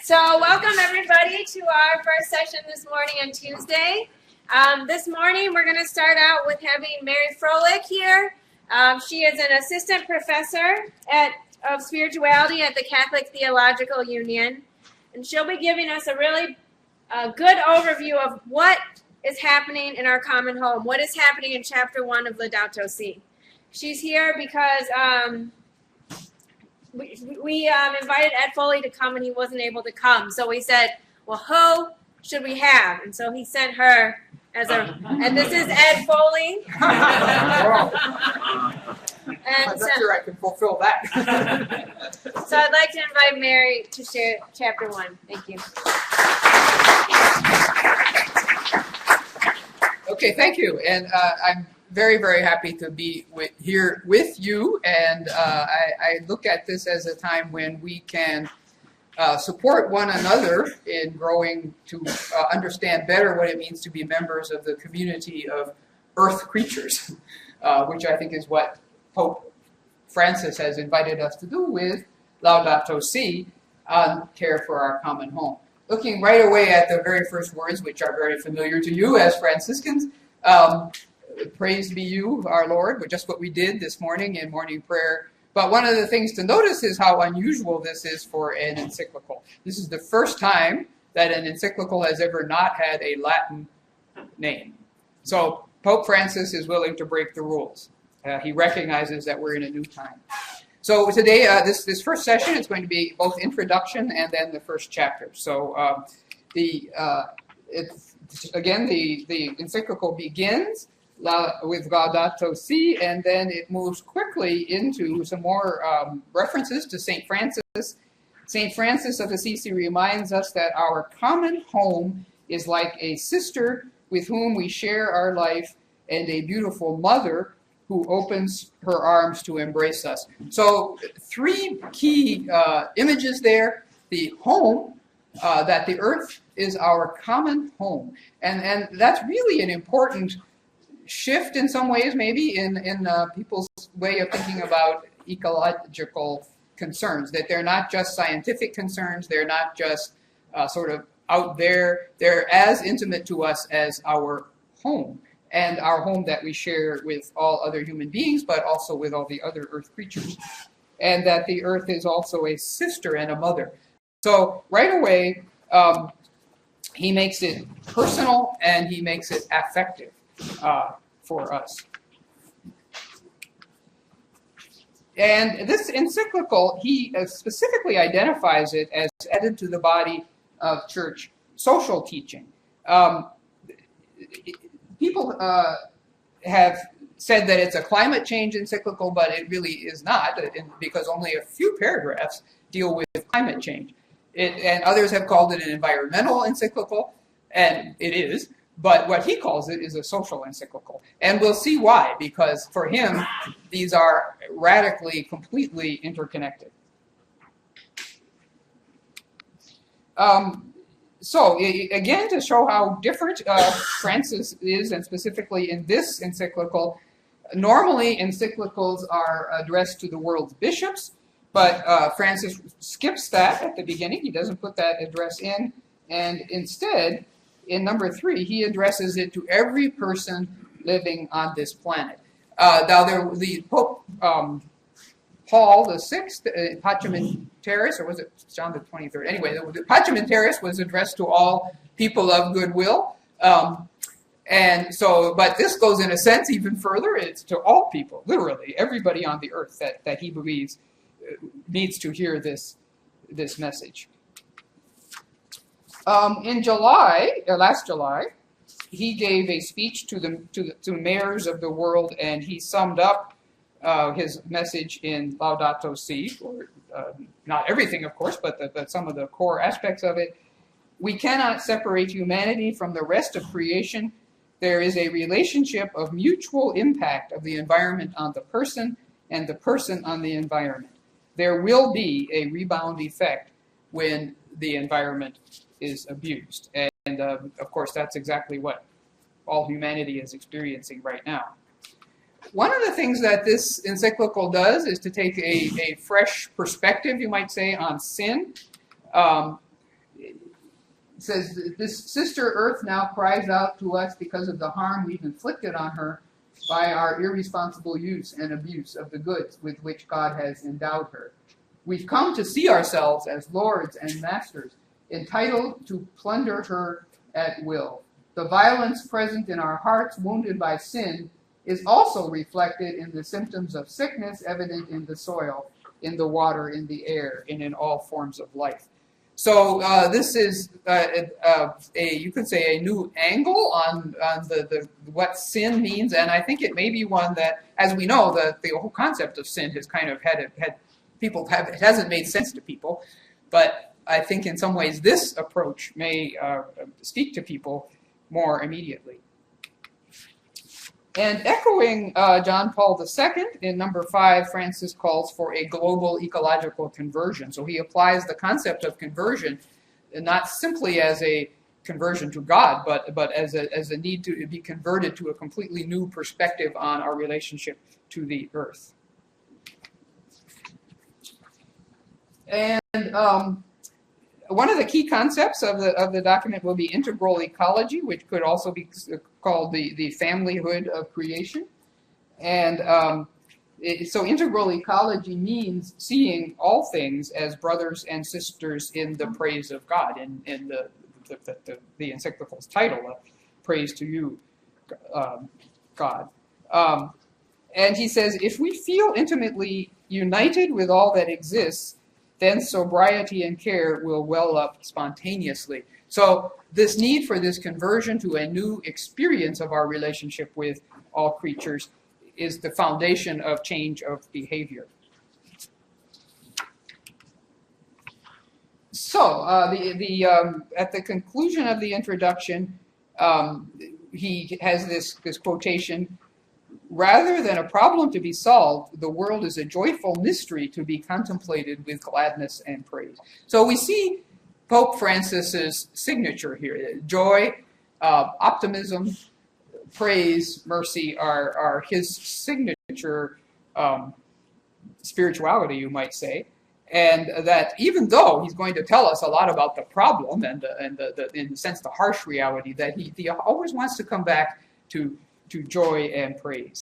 So welcome everybody to our first session this morning on Tuesday. This morning we're going to start out with having Mary Frohlich here. She is an assistant professor of spirituality at the Catholic Theological Union. And she'll be giving us a really good overview of what is happening in our common home, what is happening in chapter 1 of Laudato Si. She's here because we invited Ed Foley to come and he wasn't able to come. So we said, well, who should we have? And so he sent her and this is Ed Foley. I'm not sure I can fulfill that. So I'd like to invite Mary to share chapter 1. Thank you. Okay, thank you. And I'm very, very happy to be here with you. And I look at this as a time when we can support one another in growing to understand better what it means to be members of the community of earth creatures, which I think is what Pope Francis has invited us to do with Laudato Si on care for our common home. Looking right away at the very first words, which are very familiar to you as Franciscans, praise be you, our Lord, just what we did this morning in morning prayer. But one of the things to notice is how unusual this is for an encyclical. This is the first time that an encyclical has ever not had a Latin name. So Pope Francis is willing to break the rules. He recognizes that we're in a new time. So today, this first session is going to be both introduction and then the first chapter. So the encyclical begins with Laudato Si, and then it moves quickly into some more references to St. Francis. St. Francis of Assisi reminds us that our common home is like a sister with whom we share our life and a beautiful mother who opens her arms to embrace us. So 3 key images there. The home, that the earth is our common home. And that's really an important shift in some ways, maybe, in people's way of thinking about ecological concerns, that they're not just scientific concerns, they're not just sort of out there, they're as intimate to us as our home, and our home that we share with all other human beings, but also with all the other earth creatures. And that the earth is also a sister and a mother. So right away, he makes it personal and he makes it affective for us. And this encyclical, he specifically identifies it as added to the body of church social teaching. People have said that it's a climate change encyclical, but it really is not, because only a few paragraphs deal with climate change. And others have called it an environmental encyclical, and it is, but what he calls it is a social encyclical. And we'll see why, because for him, these are radically, completely interconnected. So, again, to show how different Francis is, and specifically in this encyclical, normally encyclicals are addressed to the world's bishops, but Francis skips that at the beginning. He doesn't put that address in, and instead, in number 3, he addresses it to every person living on this planet. Now, the Pope Paul VI, Pacem Terris, or was it John the 23rd? Anyway, the Pacem Terris was addressed to all people of goodwill. And so, but this goes in a sense even further. It's to all people, literally, everybody on the earth that he believes needs to hear this message. In July, last July, he gave a speech to mayors of the world, and he summed up his message in Laudato Si, or not everything, of course, but some of the core aspects of it. We cannot separate humanity from the rest of creation. There is a relationship of mutual impact of the environment on the person and the person on the environment. There will be a rebound effect when the environment is abused. And of course, that's exactly what all humanity is experiencing right now. One of the things that this encyclical does is to take a fresh perspective, you might say, on sin. It says, this sister Earth now cries out to us because of the harm we've inflicted on her by our irresponsible use and abuse of the goods with which God has endowed her. We've come to see ourselves as lords and masters, entitled to plunder her at will. The violence present in our hearts wounded by sin is also reflected in the symptoms of sickness evident in the soil, in the water, in the air, and in all forms of life. So this is you could say a new angle on the what sin means, and I think it may be one that, as we know, the whole concept of sin has kind of it hasn't made sense to people, but I think in some ways this approach may speak to people more immediately. And echoing John Paul II, in number 5, Francis calls for a global ecological conversion. So he applies the concept of conversion not simply as a conversion to God, but as a need to be converted to a completely new perspective on our relationship to the earth. And one of the key concepts of the document will be integral ecology, which could also be called the familyhood of creation. And so integral ecology means seeing all things as brothers and sisters in the praise of God, in the encyclical's title, Praise to You, God. And he says, if we feel intimately united with all that exists, then sobriety and care will well up spontaneously. So this need for this conversion to a new experience of our relationship with all creatures is the foundation of change of behavior. So at the conclusion of the introduction, he has this quotation: rather than a problem to be solved, the world is a joyful mystery to be contemplated with gladness and praise. So we see Pope Francis's signature here. Joy, optimism, praise, mercy are his signature spirituality, you might say. And that even though he's going to tell us a lot about the problem and in a sense, the harsh reality, that he always wants to come back to joy and praise.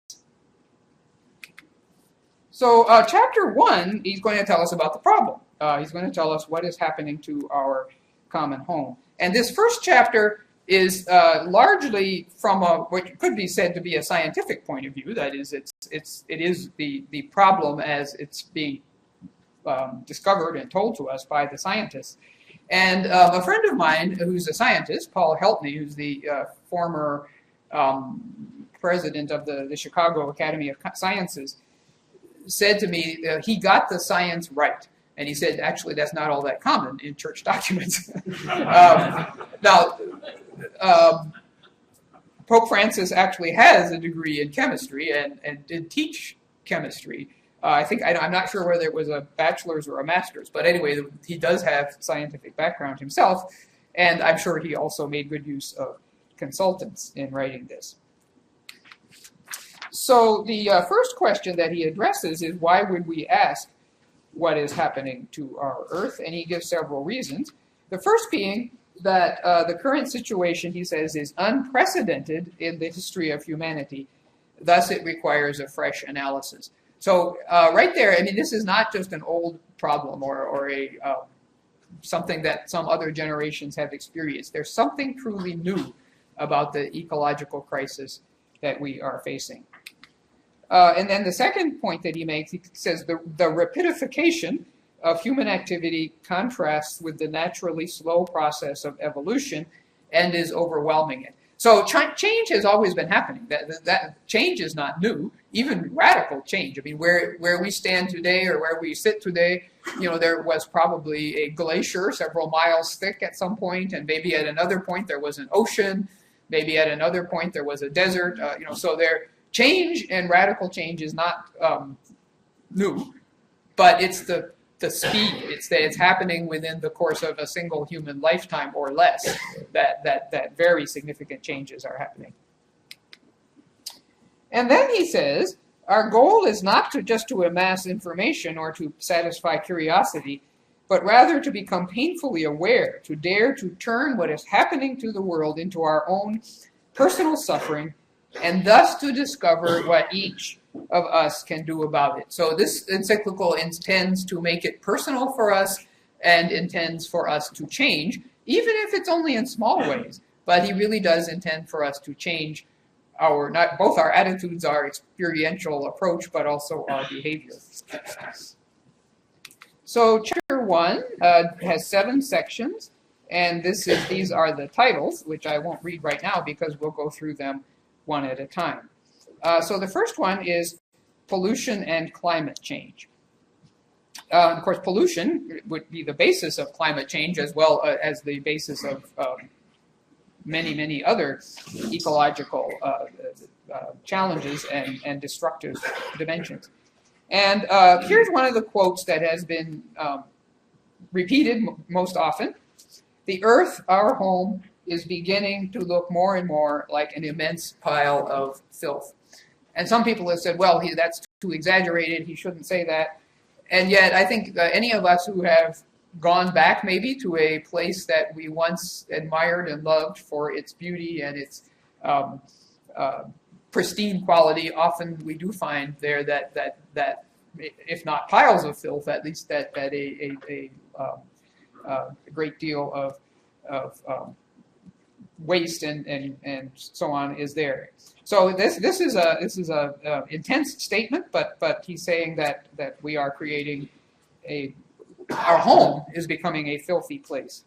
So chapter 1, he's going to tell us about the problem. He's going to tell us what is happening to our common home. And this first chapter is largely from what could be said to be a scientific point of view. That is, it is the problem as it's being discovered and told to us by the scientists. And a friend of mine who's a scientist, Paul Heltney, who's the former president of the Chicago Academy of Sciences, said to me he got the science right. And he said, actually, that's not all that common in church documents. Now, Pope Francis actually has a degree in chemistry and did teach chemistry. I'm not sure whether it was a bachelor's or a master's, but anyway, he does have scientific background himself, and I'm sure he also made good use of consultants in writing this. So the first question that he addresses is, why would we ask what is happening to our earth? And he gives several reasons. The first being that the current situation, he says, is unprecedented in the history of humanity. Thus, it requires a fresh analysis. So right there, I mean, this is not just an old problem or a something that some other generations have experienced. There's something truly new about the ecological crisis that we are facing. And then the second point that he makes, he says the rapidification of human activity contrasts with the naturally slow process of evolution and is overwhelming it. So change has always been happening. That change is not new, even radical change. I mean, where we stand today or where we sit today, there was probably a glacier several miles thick at some point, and maybe at another point there was an ocean, maybe at another point there was a desert. So change and radical change is not new, but it's the speed. It's happening within the course of a single human lifetime or less that very significant changes are happening. And then he says, our goal is not just to amass information or to satisfy curiosity, but rather to become painfully aware, to dare to turn what is happening to the world into our own personal suffering, and thus to discover what each of us can do about it. So this encyclical intends to make it personal for us and intends for us to change, even if it's only in small ways. But he really does intend for us to change not both our attitudes, our experiential approach, but also our behavior. So chapter 1 has 7 sections, and these are the titles, which I won't read right now because we'll go through them one at a time. So the first one is pollution and climate change. Of course, pollution would be the basis of climate change as well as the basis of many, many other ecological challenges and destructive dimensions. And here's one of the quotes that has been repeated most often. The earth, our home, is beginning to look more and more like an immense pile of filth. And some people have said, well, that's too exaggerated, he shouldn't say that. And yet I think any of us who have gone back maybe to a place that we once admired and loved for its beauty and its pristine quality, often we do find there that if not piles of filth, at least that a great deal of waste and so on is there. So this is a intense statement, but he's saying that we are creating our home is becoming a filthy place.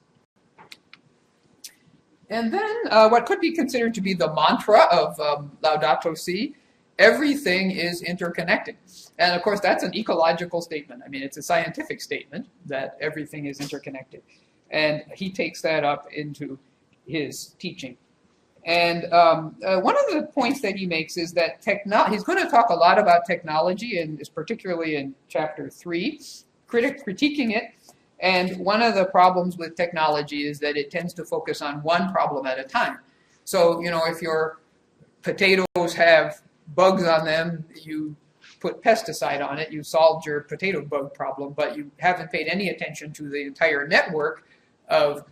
And then what could be considered to be the mantra of Laudato Si, everything is interconnected. And of course, that's an ecological statement. I mean, it's a scientific statement that everything is interconnected. And he takes that up into his teaching. And one of the points that he makes is that he's going to talk a lot about technology, and particularly in chapter 3, critiquing it. And one of the problems with technology is that it tends to focus on one problem at a time. So, if your potatoes have bugs on them, you put pesticide on it, you solved your potato bug problem, but you haven't paid any attention to the entire network of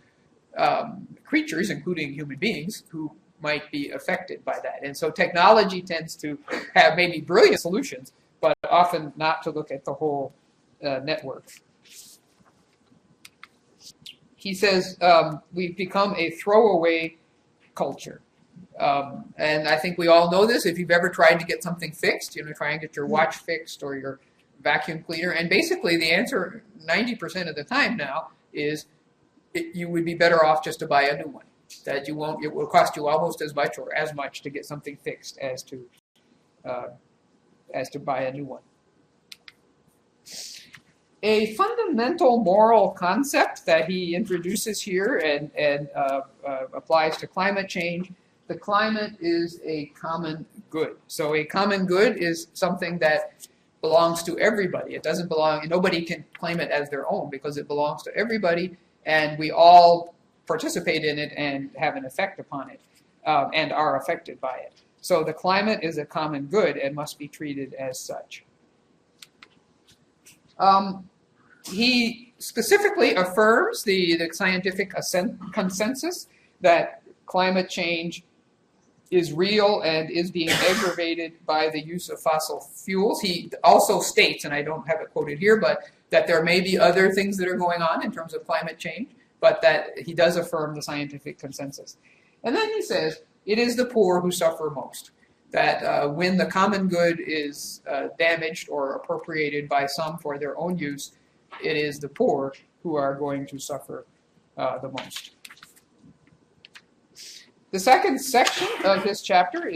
creatures, including human beings, who might be affected by that. And so technology tends to have maybe brilliant solutions, but often not to look at the whole network. He says we've become a throwaway culture. And I think we all know this. If you've ever tried to get something fixed, try and get your watch fixed or your vacuum cleaner, and basically the answer 90% of the time now is you would be better off just to buy a new one. That it will cost you almost as much or as much to get something fixed as to buy a new one. A fundamental moral concept that he introduces here and applies to climate change. The climate is a common good. So a common good is something that belongs to everybody. It doesn't belong, nobody can claim it as their own because it belongs to everybody, and we all participate in it and have an effect upon it and are affected by it. So the climate is a common good and must be treated as such. He specifically affirms the scientific consensus that climate change is real and is being aggravated by the use of fossil fuels. He also states, and I don't have it quoted here, but that there may be other things that are going on in terms of climate change, but that he does affirm the scientific consensus. And then he says, it is the poor who suffer most. That when the common good is damaged or appropriated by some for their own use, it is the poor who are going to suffer the most. The second section of this chapter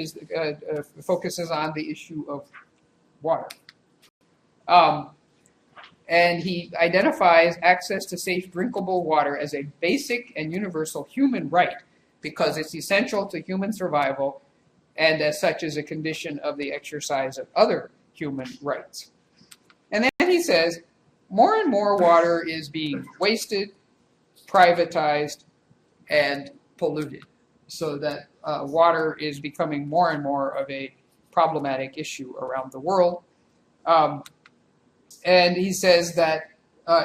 focuses on the issue of water. And he identifies access to safe drinkable water as a basic and universal human right because it's essential to human survival and as such is a condition of the exercise of other human rights. And then he says, more and more water is being wasted, privatized, and polluted, so that water is becoming more and more of a problematic issue around the world. And he says that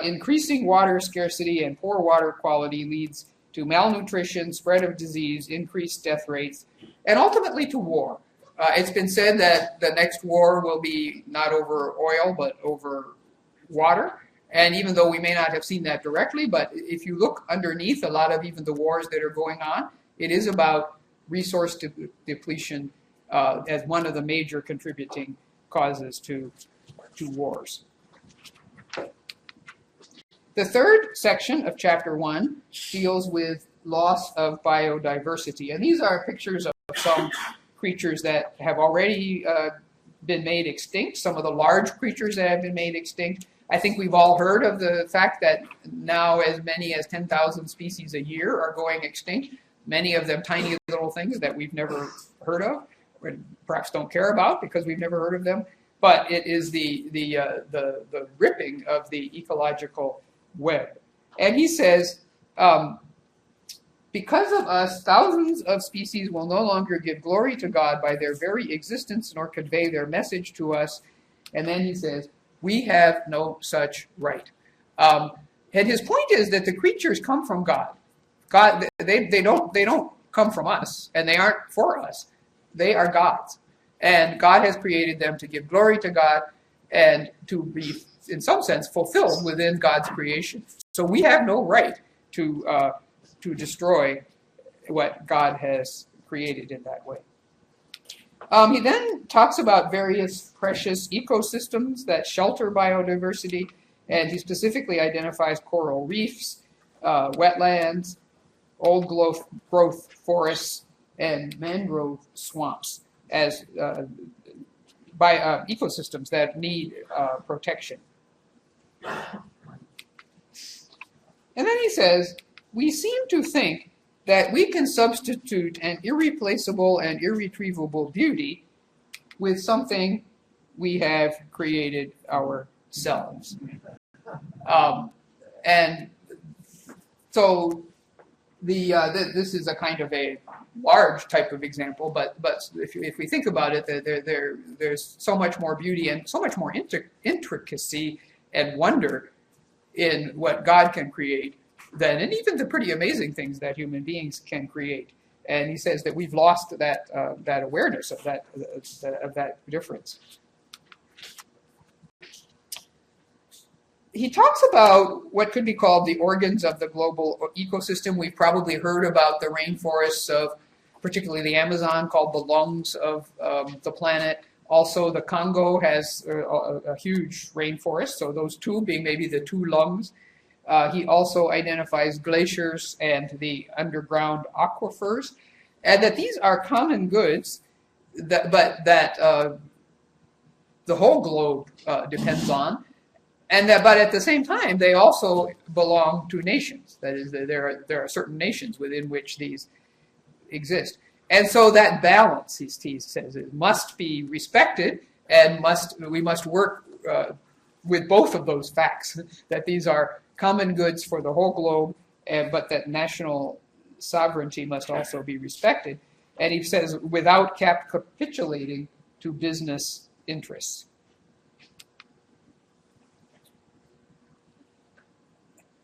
increasing water scarcity and poor water quality leads to malnutrition, spread of disease, increased death rates, and ultimately to war. It's been said that the next war will be not over oil, but over water. And even though we may not have seen that directly, but if you look underneath a lot of even the wars that are going on, it is about resource depletion as one of the major contributing causes to wars. The third section of chapter 1 deals with loss of biodiversity. And these are pictures of some creatures that have already been made extinct, some of the large creatures that have been made extinct. I think we've all heard of the fact that now as many as 10,000 species a year are going extinct, many of them tiny little things that we've never heard of, or perhaps don't care about because we've never heard of them. But it is the ripping of the ecological web. And he says, because of us, thousands of species will no longer give glory to God by their very existence nor convey their message to us. And then he says, we have no such right. And his point is that the creatures come from God. God, they don't come from us, and they aren't for us. They are God's. And God has created them to give glory to God and to be, in some sense, fulfilled within God's creation. So we have no right to destroy what God has created in that way. He then talks about various precious ecosystems that shelter biodiversity, and he specifically identifies coral reefs, wetlands, old growth forests, and mangrove swamps as ecosystems that need protection. And then he says, we seem to think that we can substitute an irreplaceable and irretrievable beauty with something we have created ourselves. And so this is a kind of a large type of example, but if we think about it, there's so much more beauty and so much more intricacy and wonder in what God can create and even the pretty amazing things that human beings can create. And he says that we've lost that awareness of that difference. He talks about what could be called the organs of the global ecosystem. We've probably heard about the rainforests of particularly the Amazon, called the lungs of the planet. Also, the Congo has a huge rainforest, so those two being maybe the two lungs. He also identifies glaciers and the underground aquifers, and that these are common goods, but that the whole globe depends on, and but at the same time, they also belong to nations. That is, there are certain nations within which these exist. And so that balance, he says, it must be respected, and we must work with both of those facts, that these are common goods for the whole globe, but that national sovereignty must also be respected. And he says, without capitulating to business interests.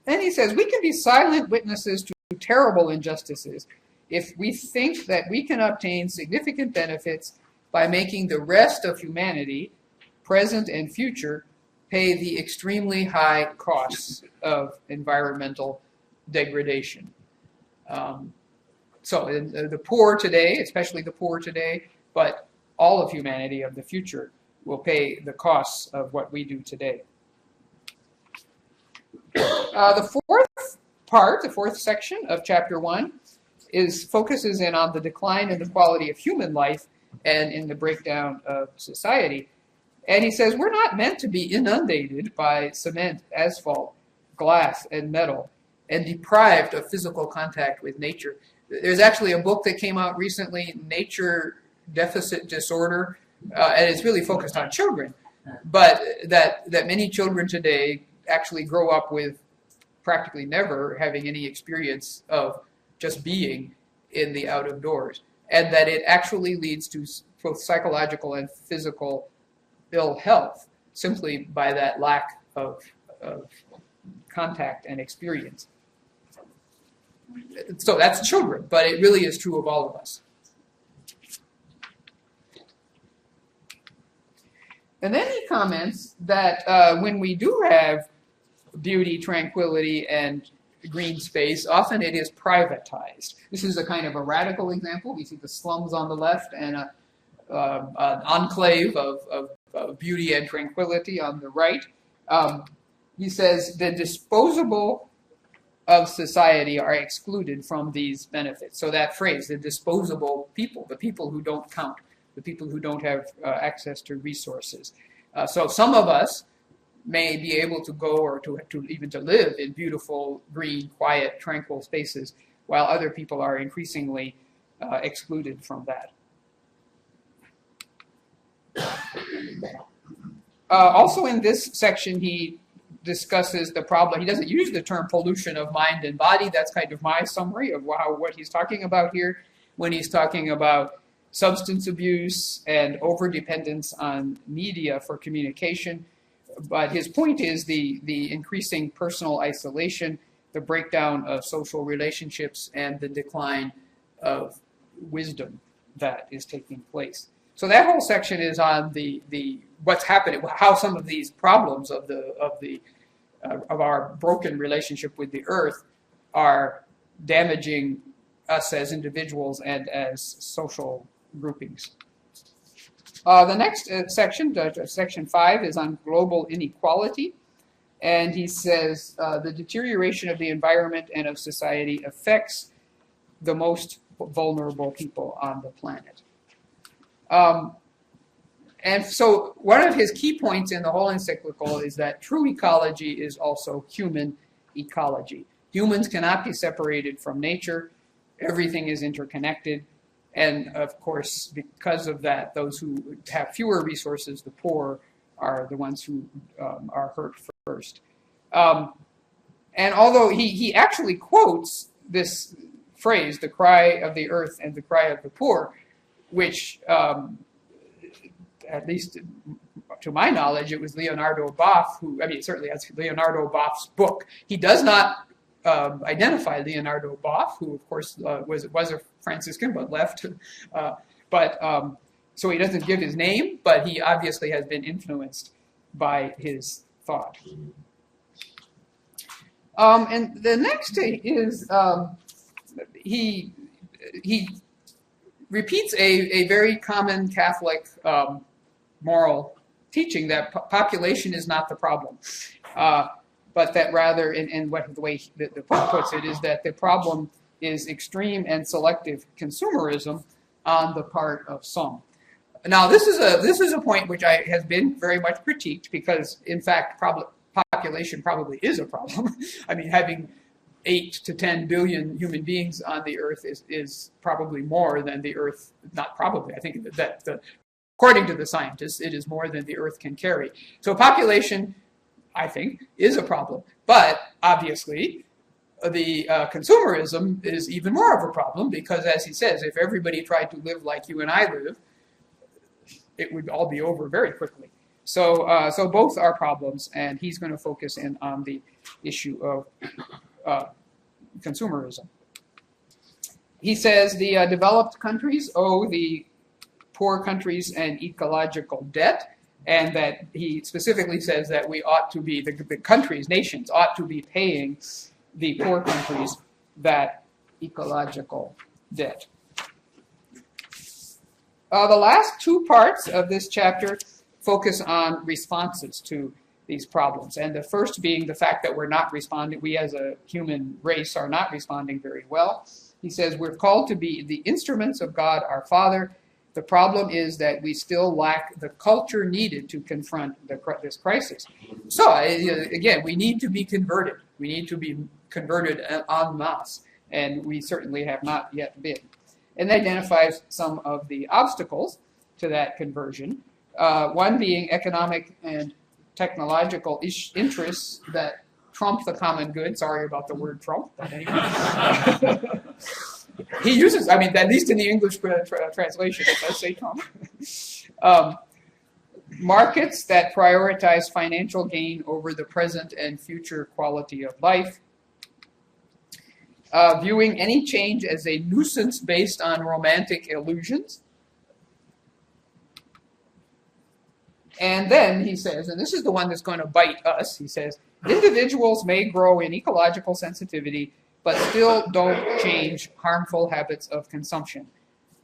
Then he says, we can be silent witnesses to terrible injustices if we think that we can obtain significant benefits by making the rest of humanity, present and future, pay the extremely high costs of environmental degradation. So the poor today, especially the poor today, but all of humanity of the future will pay the costs of what we do today. The fourth section of chapter 1 focuses in on the decline in the quality of human life and in the breakdown of society. And he says, we're not meant to be inundated by cement, asphalt, glass, and metal, and deprived of physical contact with nature. There's actually a book that came out recently, Nature Deficit Disorder, and it's really focused on children, but that many children today actually grow up with practically never having any experience of just being in the out of doors, and that it actually leads to both psychological and physical ill health simply by that lack of contact and experience. So that's children, but it really is true of all of us. And then he comments that when we do have beauty, tranquility, and green space, often it is privatized. This is a kind of a radical example. We see the slums on the left and an enclave of beauty and tranquility on the right. He says the disposable of society are excluded from these benefits. So that phrase, the disposable people, the people who don't count, the people who don't have access to resources. So some of us may be able to go or to even to live in beautiful, green, quiet, tranquil spaces, while other people are increasingly excluded from that. Also in this section, he discusses the problem. He doesn't use the term pollution of mind and body. That's kind of my summary of what he's talking about here when he's talking about substance abuse and overdependence on media for communication. But his point is the increasing personal isolation, the breakdown of social relationships, and the decline of wisdom that is taking place. So that whole section is on the what's happening, how some of these problems of our broken relationship with the earth are damaging us as individuals and as social groupings. The next section, section 5, is on global inequality. And he says the deterioration of the environment and of society affects the most vulnerable people on the planet. And so one of his key points in the whole encyclical is that true ecology is also human ecology. Humans cannot be separated from nature. Everything is interconnected. And of course, because of that, those who have fewer resources, the poor, are the ones who are hurt first. And although he actually quotes this phrase, the cry of the earth and the cry of the poor, which, at least to my knowledge, it was Leonardo Boff who, certainly that's Leonardo Boff's book. He does not identify Leonardo Boff, who of course was a Franciscan but left. So he doesn't give his name, but he obviously has been influenced by his thought. And the next is he repeats a very common Catholic moral teaching that population is not the problem. But that rather, in the way the Pope puts it, is that the problem is extreme and selective consumerism on the part of some. Now, this is a point which has been very much critiqued because, in fact, population probably is a problem. Having 8 to 10 billion human beings on the earth is probably more than the earth. Not probably. I think that according to the scientists, it is more than the earth can carry. So population, I think, is a problem. But obviously, the consumerism is even more of a problem because, as he says, if everybody tried to live like you and I live, it would all be over very quickly. So both are problems, and he's going to focus in on the issue of consumerism. He says the developed countries owe the poor countries an ecological debt, and that he specifically says that we ought to be, the countries, nations, ought to be paying the poor countries that ecological debt. The last two parts of this chapter focus on responses to these problems. And the first being the fact that we're not responding, we as a human race are not responding very well. He says we're called to be the instruments of God our Father. The problem is that we still lack the culture needed to confront this crisis. So again, we need to be converted. We need to be converted en masse, and we certainly have not yet been. And that identifies some of the obstacles to that conversion. One being economic and technological interests that trump the common good. Sorry about the word trump, but anyway. He uses, at least in the English translation, it does say trump. markets that prioritize financial gain over the present and future quality of life, viewing any change as a nuisance based on romantic illusions. And then he says, and this is the one that's going to bite us, he says, individuals may grow in ecological sensitivity, but still don't change harmful habits of consumption.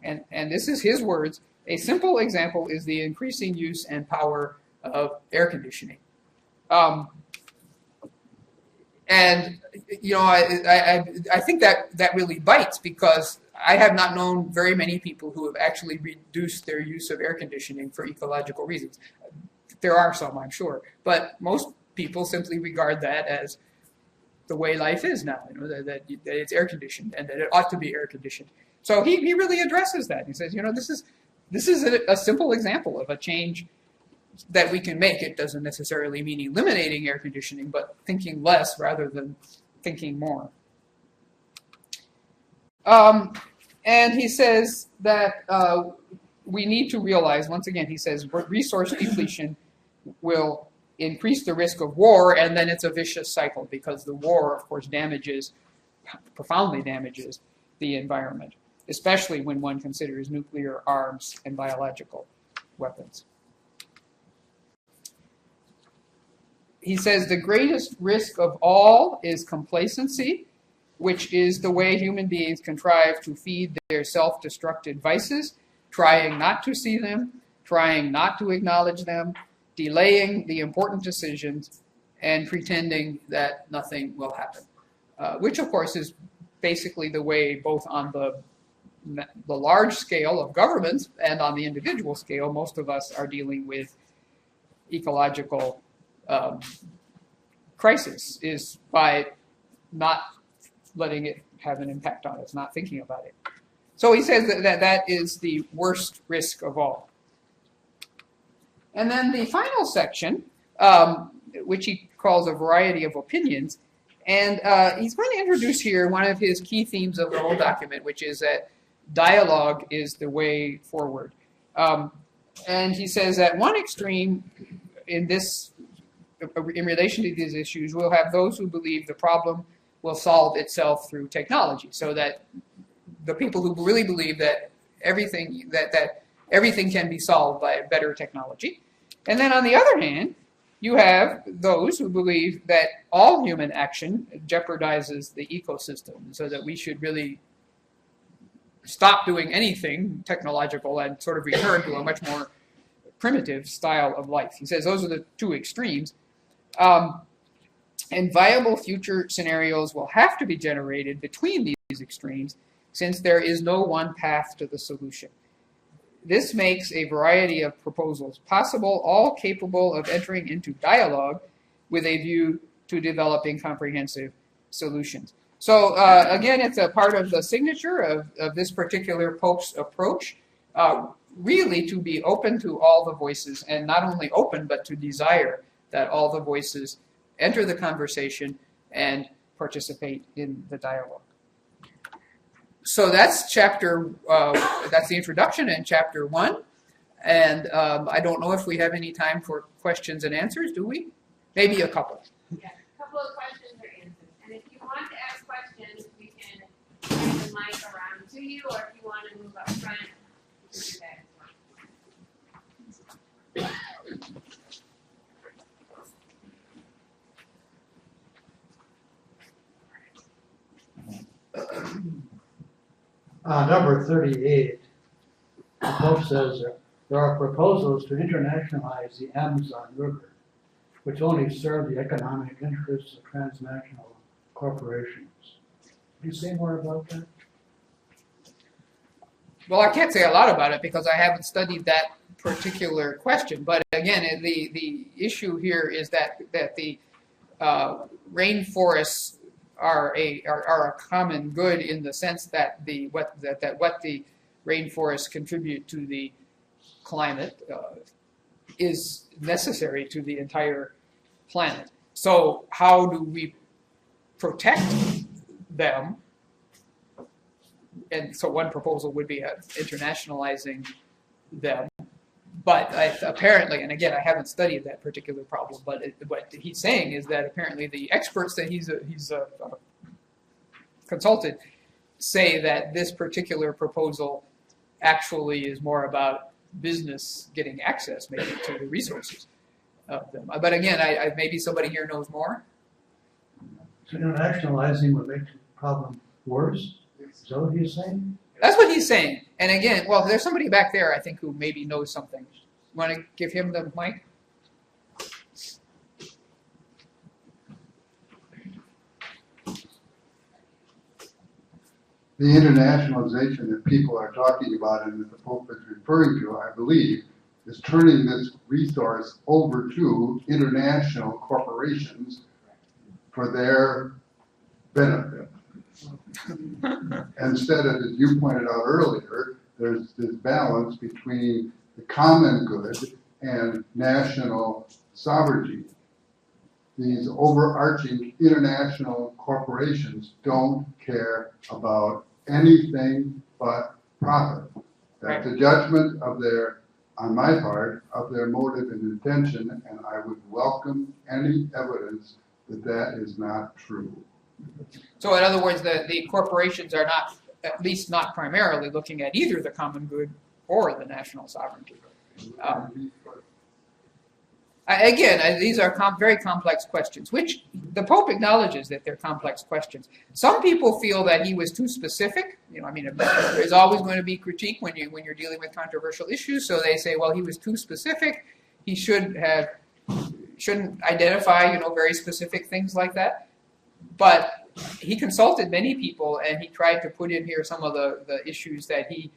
And this is his words. A simple example is the increasing use and power of air conditioning. And, you know, I think that really bites, because I have not known very many people who have actually reduced their use of air conditioning for ecological reasons. There are some, I'm sure, but most people simply regard that as the way life is now, you know, that it's air conditioned and that it ought to be air conditioned. So he really addresses that. He says, you know, this is a simple example of a change that we can make. It doesn't necessarily mean eliminating air conditioning, but thinking less rather than thinking more. And he says that we need to realize, once again, he says resource depletion will increase the risk of war, and then it's a vicious cycle, because the war, of course, profoundly damages the environment, especially when one considers nuclear arms and biological weapons. He says the greatest risk of all is complacency, which is the way human beings contrive to feed their self-destructive vices, trying not to see them, trying not to acknowledge them, delaying the important decisions, and pretending that nothing will happen. Which, of course, is basically the way, both on the large scale of governments and on the individual scale, most of us are dealing with ecological crisis, is by not letting it have an impact on us, not thinking about it. So he says that is the worst risk of all. And then the final section, which he calls a variety of opinions, and he's going to introduce here one of his key themes of the whole document, which is that dialogue is the way forward. And he says at one extreme in relation to these issues, we'll have those who believe the problem will solve itself through technology, so that the people who really believe that everything can be solved by better technology. And then on the other hand, you have those who believe that all human action jeopardizes the ecosystem, so that we should really stop doing anything technological and sort of return to a much more primitive style of life. He says those are the two extremes. And viable future scenarios will have to be generated between these extremes, since there is no one path to the solution. This makes a variety of proposals possible, all capable of entering into dialogue with a view to developing comprehensive solutions. So again, it's a part of the signature of this particular Pope's approach, really to be open to all the voices, and not only open, but to desire that all the voices enter the conversation and participate in the dialogue. So that's that's the introduction in chapter 1. And I don't know if we have any time for questions and answers, do we? Maybe a couple. Yeah, a couple of questions or answers. And if you want to ask questions, we can bring the mic around to you, or if you want to move up front, you can do that as well. Number 38, the Pope says there are proposals to internationalize the Amazon River, which only serve the economic interests of transnational corporations. Can you say more about that? Well, I can't say a lot about it because I haven't studied that particular question. But again, the issue here is that the rainforests are a common good, in the sense that what the rainforests contribute to the climate is necessary to the entire planet. So how do we protect them? And so one proposal would be internationalizing them But apparently, and again, I haven't studied that particular problem, but what he's saying is that apparently the experts that he's consulted say that this particular proposal actually is more about business getting access maybe to the resources of them. But again, maybe somebody here knows more. So internationalizing would make the problem worse? Is that what he's saying? That's what he's saying. And again, well, there's somebody back there, I think, who maybe knows something. Want to give him the mic? The internationalization that people are talking about and that the Pope is referring to, I believe, is turning this resource over to international corporations for their benefit. Instead of, as you pointed out earlier, there's this balance between the common good and national sovereignty. These overarching international corporations don't care about anything but profit. That's a judgment of their, on my part, of their motive and intention, and I would welcome any evidence that that is not true. So in other words, the corporations are not, at least not primarily, looking at either the common good or the national sovereignty. Again, these are very complex questions, which the Pope acknowledges that they're complex questions. Some people feel that he was too specific. You know, I mean, there's always going to be critique when you're dealing with controversial issues. So they say, well, he was too specific. He shouldn't identify, you know, very specific things like that. But he consulted many people, and he tried to put in here some of the issues that he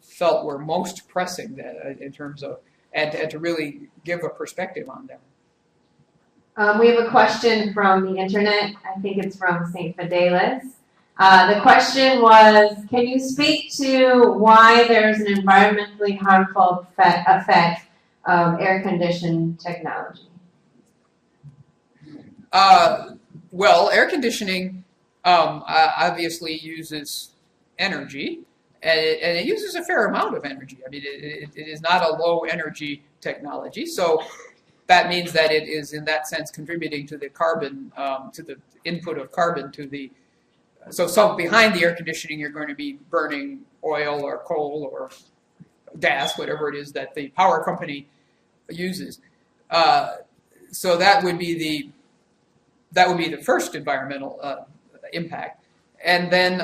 felt were most pressing in terms of, and to really give a perspective on them. We have a question from the internet. I think it's from St. Fidelis. The question was, can you speak to why there's an environmentally harmful effect of air-conditioned technology? Well, air conditioning obviously uses energy, and it uses a fair amount of energy. I mean, it is not a low energy technology, so that means that it is in that sense contributing to the carbon, to the input of carbon to the, so behind the air conditioning you're going to be burning oil or coal or gas, whatever it is that the power company uses. So that would be the first environmental impact. And then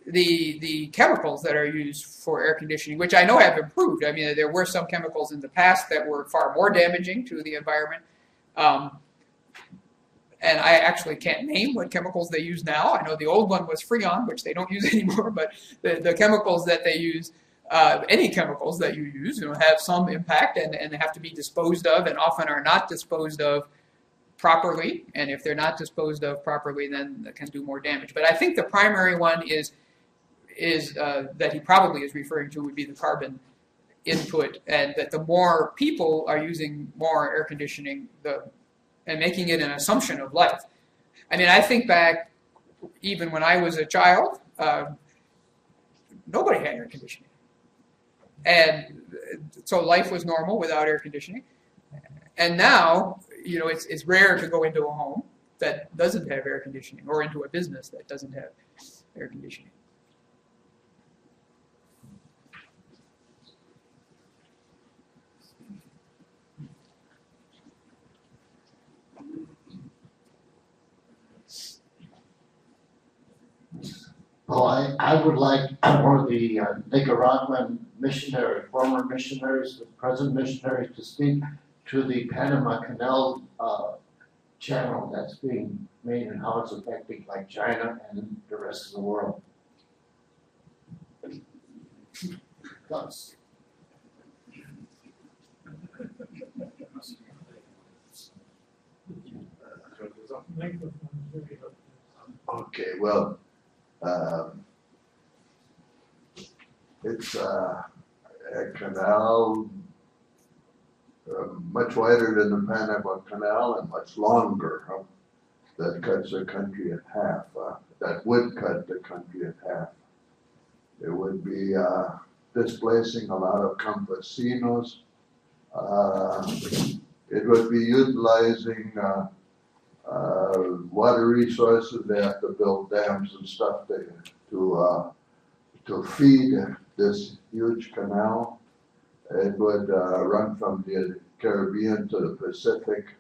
the chemicals that are used for air conditioning, which I know have improved. I mean, there were some chemicals in the past that were far more damaging to the environment. And I actually can't name what chemicals they use now. I know the old one was Freon, which they don't use anymore, but the chemicals that they use, any chemicals that you use, you know, have some impact, and they have to be disposed of, and often are not disposed of properly. And if they're not disposed of properly, then it can do more damage. But I think the primary one is that he probably is referring to would be the carbon input, and that the more people are using more air conditioning, and making it an assumption of life. I mean, I think back even when I was a child, nobody had air conditioning. And so life was normal without air conditioning. And now, you know, it's rare to go into a home that doesn't have air conditioning, or into a business that doesn't have air conditioning. Well, I would like more of the Nicaraguan missionary, former missionaries, the present missionaries, to speak to the Panama Canal channel that's being made and how it's affecting like China and the rest of the world. Thus. Okay, well, it's a canal much wider than the Panama Canal and much longer, that cuts the country in half. That would cut the country in half. It would be displacing a lot of campesinos. It would be utilizing water resources. They have to build dams and stuff to feed this huge canal. It would run from the Caribbean to the Pacific,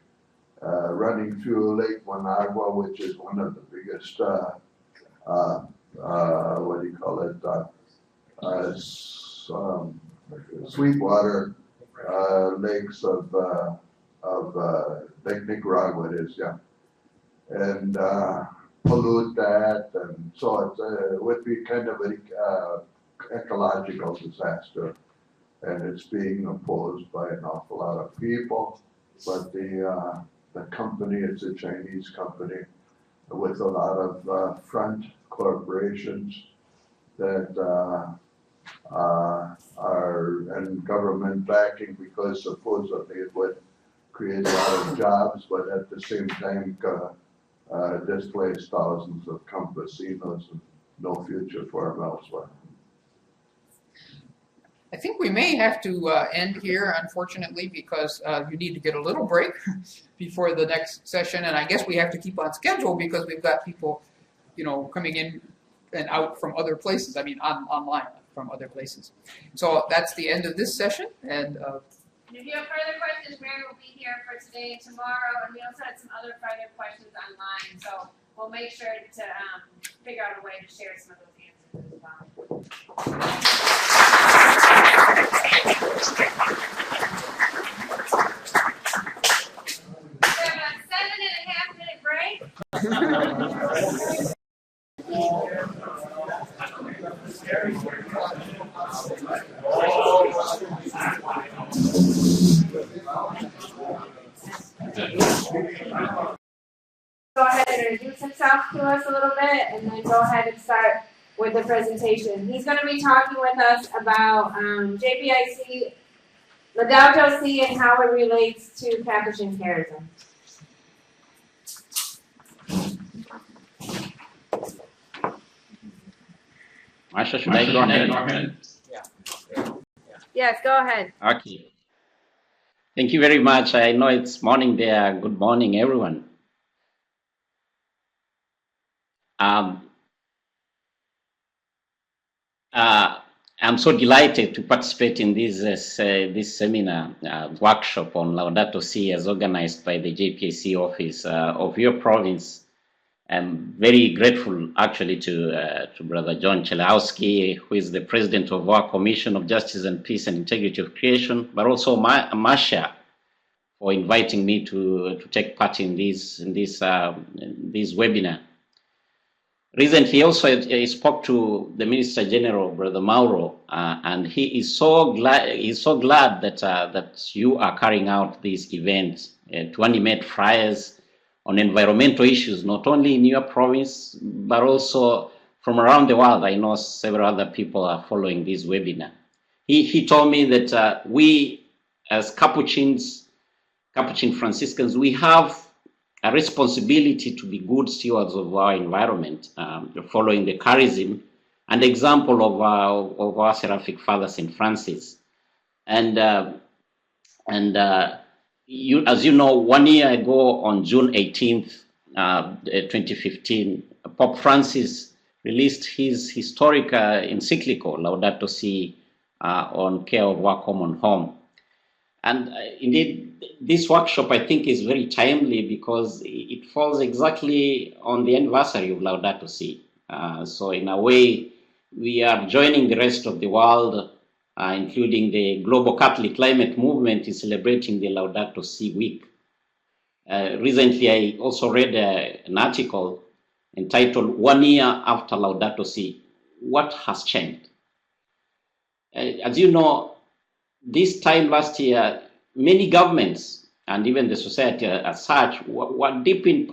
running through Lake Managua, which is one of the biggest, what do you call it, sweetwater lakes of Lake Nicaragua it is, yeah. And pollute that, and so it would be kind of an ecological disaster. And it's being opposed by an awful lot of people, but the company, it's a Chinese company with a lot of front corporations that are and government backing, because supposedly it would create a lot of jobs, but at the same time displace thousands of campesinos and no future for them elsewhere. I think we may have to end here, unfortunately, because you need to get a little break before the next session, and I guess we have to keep on schedule because we've got people, coming in and out from other places. I mean, online from other places. So that's the end of this session, and if you have further questions, Mary will be here for today and tomorrow, and we also had some other further questions online, so we'll make sure to figure out a way to share some of those answers as well. We have a 7.5-minute break. Go ahead and introduce himself to us a little bit, and then go ahead and start with the presentation. He's going to be talking with us about JPIC, Laudato Si, and how it relates to Capuchin charism. Masha, should I go ahead? Yes, go ahead. Okay. Thank you very much. I know it's morning there. Good morning, everyone. I'm so delighted to participate in this seminar workshop on Laudato Si, as organized by the JPAC office of your province. I'm very grateful, actually, to Brother John Celichowski, who is the president of our Commission of Justice and Peace and Integrity of Creation, but also Masha, for inviting me to take part in this webinar. Recently, also, I spoke to the Minister General, Brother Mauro, and he is so glad. He's so glad that you are carrying out these events to animate friars on environmental issues, not only in your province but also from around the world. I know several other people are following this webinar. He told me that we, as Capuchin Franciscans, we have a responsibility to be good stewards of our environment, following the charism and example of our Seraphic Father, St. Francis. And as you know, 1 year ago on June 18th, 2015, Pope Francis released his historic encyclical, Laudato Si, on care of our common home. And indeed, this workshop, I think, is very timely because it falls exactly on the anniversary of Laudato Si. So in a way, we are joining the rest of the world, including the Global Catholic Climate Movement, is celebrating the Laudato Si week. Recently, I also read an article entitled 1 year after Laudato Si, what has changed? As you know, this time last year, many governments and even the society as such were deep in a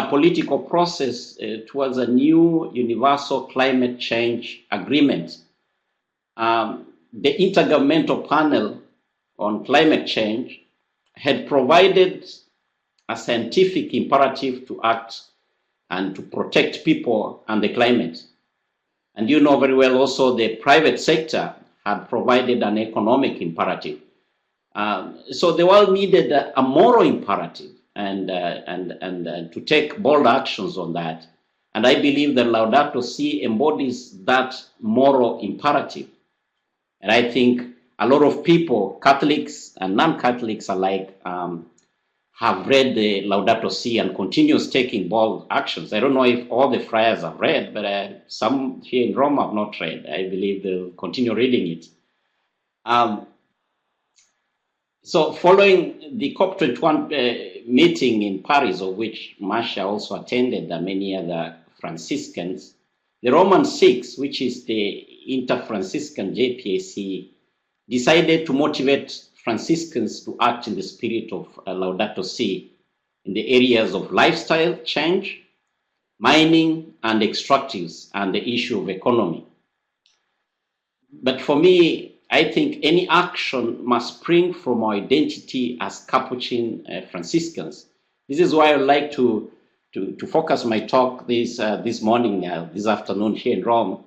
political process towards a new universal climate change agreement. The Intergovernmental Panel on Climate Change had provided a scientific imperative to act and to protect people and the climate. And you know very well also the private sector had provided an economic imperative. So the world needed a moral imperative and to take bold actions on that. And I believe that Laudato Si embodies that moral imperative. And I think a lot of people, Catholics and non-Catholics alike, have read the Laudato Si and continues taking bold actions. I don't know if all the friars have read, but some here in Rome have not read. I believe they'll continue reading it. So following the COP21 meeting in Paris, of which Masha also attended, and many other Franciscans, the Roman Six, which is the Inter-Franciscan JPAC, decided to motivate Franciscans to act in the spirit of Laudato Si in the areas of lifestyle change, mining and extractives, and the issue of economy. But for me, I think any action must spring from our identity as Capuchin Franciscans. This is why I would like to focus my talk this morning, this afternoon here in Rome,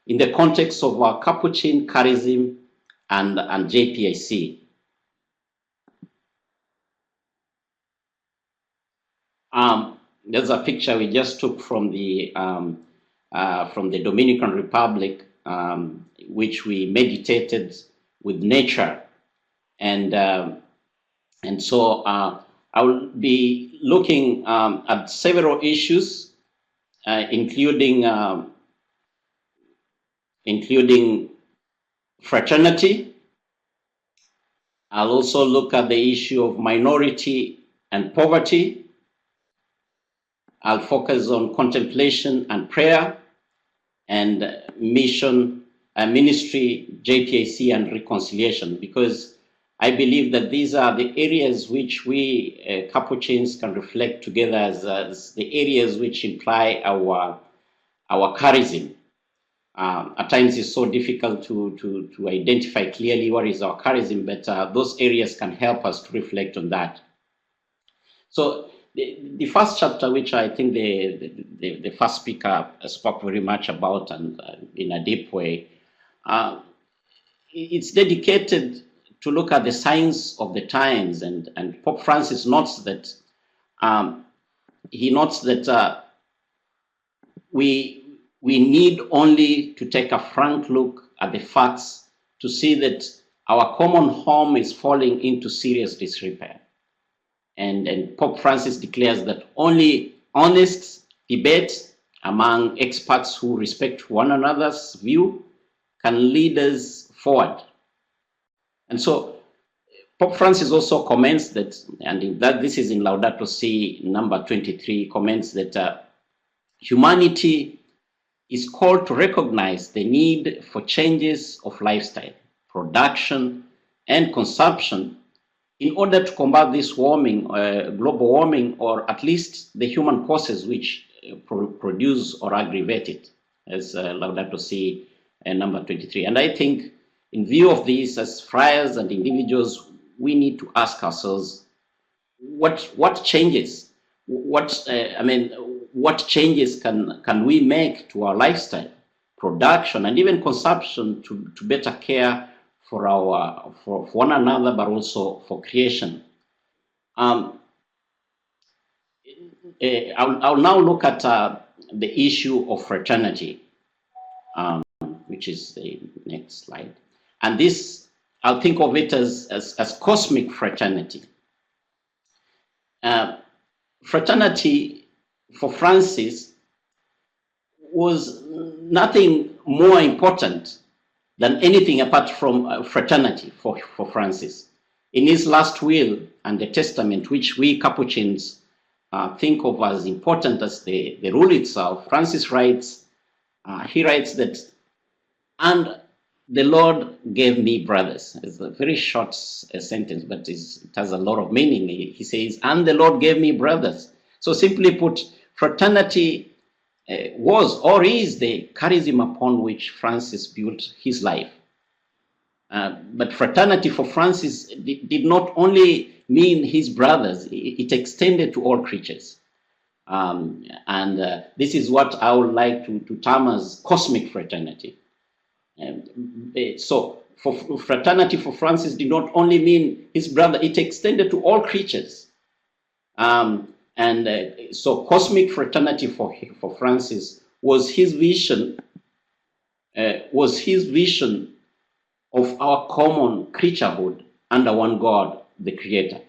in the context of our Capuchin charism and JPAC. There's a picture we just took from the Dominican Republic, which we meditated with nature, and so I will be looking at several issues, including fraternity. I'll also look at the issue of minority and poverty. I'll focus on contemplation and prayer, and mission, ministry, JPAC, and reconciliation, because I believe that these are the areas which we Capuchins can reflect together as the areas which imply our charism. At times it's so difficult to identify clearly what is our charism, but those areas can help us to reflect on that. So the first chapter, which I think the first speaker spoke very much about and in a deep way, it's dedicated to look at the signs of the times, and Pope Francis notes that we need only to take a frank look at the facts to see that our common home is falling into serious disrepair. And Pope Francis declares that only honest debate among experts who respect one another's view can lead us forward. And so Pope Francis also comments that, and that this is in Laudato Si number 23, comments that humanity is called to recognize the need for changes of lifestyle, production, and consumption in order to combat this warming, global warming, or at least the human causes which produce or aggravate it, as Laudato Si number 23. And I think in view of this, as friars and individuals, we need to ask ourselves, what changes? What changes can we make to our lifestyle, production, and even consumption to better care for one another, but also for creation? I'll now look at the issue of fraternity, which is the next slide. And this, I'll think of it as cosmic fraternity. Fraternity for Francis was nothing more important than anything apart from fraternity for Francis. In his last will and the testament, which we Capuchins think of as important as the rule itself, Francis writes, he writes that, "And the Lord gave me brothers." It's a very short sentence, but it has a lot of meaning. He says, "And the Lord gave me brothers." So simply put, fraternity was or is the charism upon which Francis built his life. But fraternity for Francis did not only mean his brothers, it extended to all creatures. This is what I would like to term as cosmic fraternity. So for fraternity for Francis did not only mean his brother, it extended to all creatures. So cosmic fraternity for Francis was his vision of our common creaturehood under one God, the Creator.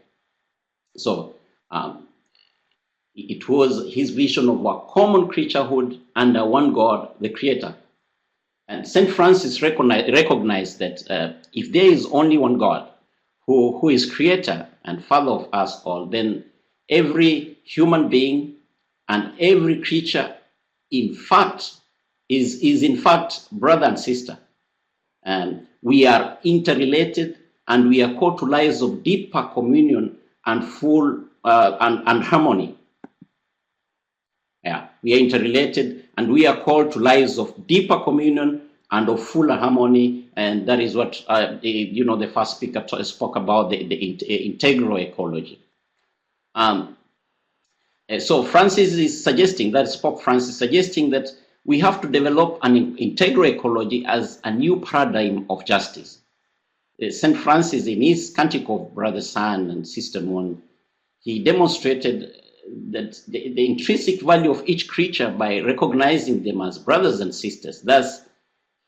So it was his vision of our common creaturehood under one God, the Creator. And St. Francis recognized that if there is only one God who is Creator and Father of us all, then every human being and every creature in fact is in fact brother and sister. And we are interrelated, and we are called to lives of deeper communion and full and harmony. Yeah, we are interrelated, and we are called to lives of deeper communion and of full harmony, and that is what the first speaker spoke about, the integral ecology. So Francis is suggesting, that's Pope Francis suggesting, that we have to develop an integral ecology as a new paradigm of justice. St. Francis, in his Canticle of Brother, Son, and Sister Moon, he demonstrated that the intrinsic value of each creature by recognizing them as brothers and sisters. Thus,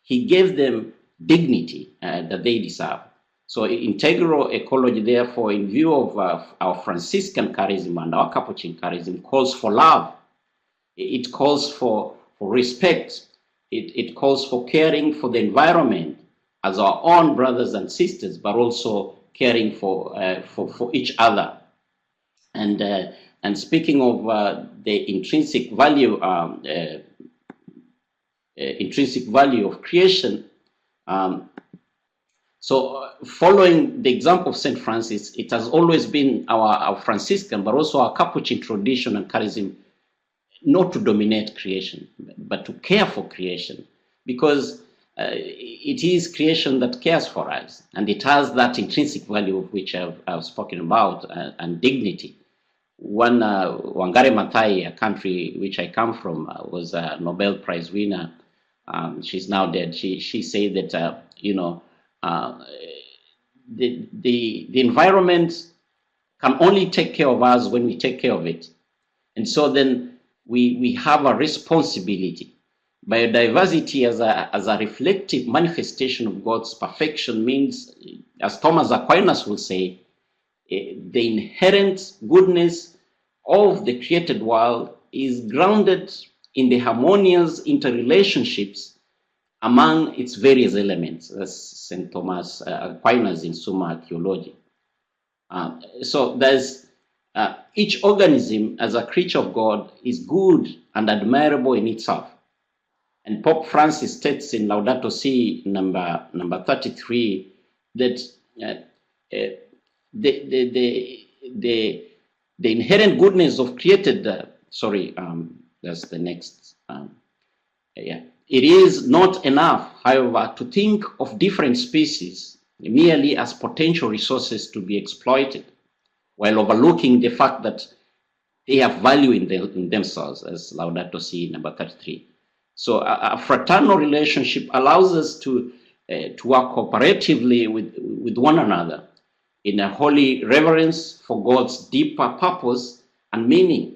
he gave them dignity that they deserve. So integral ecology, therefore, in view of our Franciscan charism and our Capuchin charism, calls for love. It calls for respect. It calls for caring for the environment as our own brothers and sisters, but also caring for each other. And speaking of the intrinsic value of creation, so following the example of St. Francis, it has always been our Franciscan, but also our Capuchin tradition and charism, not to dominate creation, but to care for creation, because it is creation that cares for us, and it has that intrinsic value of which I've spoken about, and dignity. One Wangari Maathai, a country which I come from, was a Nobel Prize winner. She's now dead. She said that the environment can only take care of us when we take care of it, and so then we have a responsibility. Biodiversity as a reflective manifestation of God's perfection means, as Thomas Aquinas will say, the inherent goodness of the created world is grounded in the harmonious interrelationships among its various elements, as St. Thomas Aquinas in Summa Theologiae. So there's each organism as a creature of God is good and admirable in itself. And Pope Francis states in Laudato Si number 33 that the inherent goodness of created, that's the next, It is not enough, however, to think of different species merely as potential resources to be exploited, while overlooking the fact that they have value in themselves, as Laudato Si number 33. So a fraternal relationship allows us to work cooperatively with one another in a holy reverence for God's deeper purpose and meaning,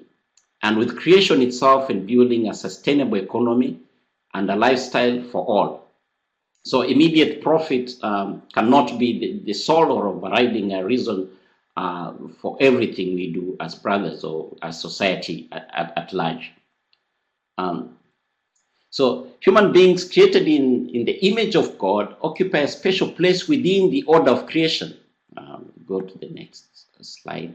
and with creation itself in building a sustainable economy and a lifestyle for all. So immediate profit cannot be the sole or overriding a reason for everything we do as brothers or as society at large. So human beings created in the image of God occupy a special place within the order of creation. Go to the next slide.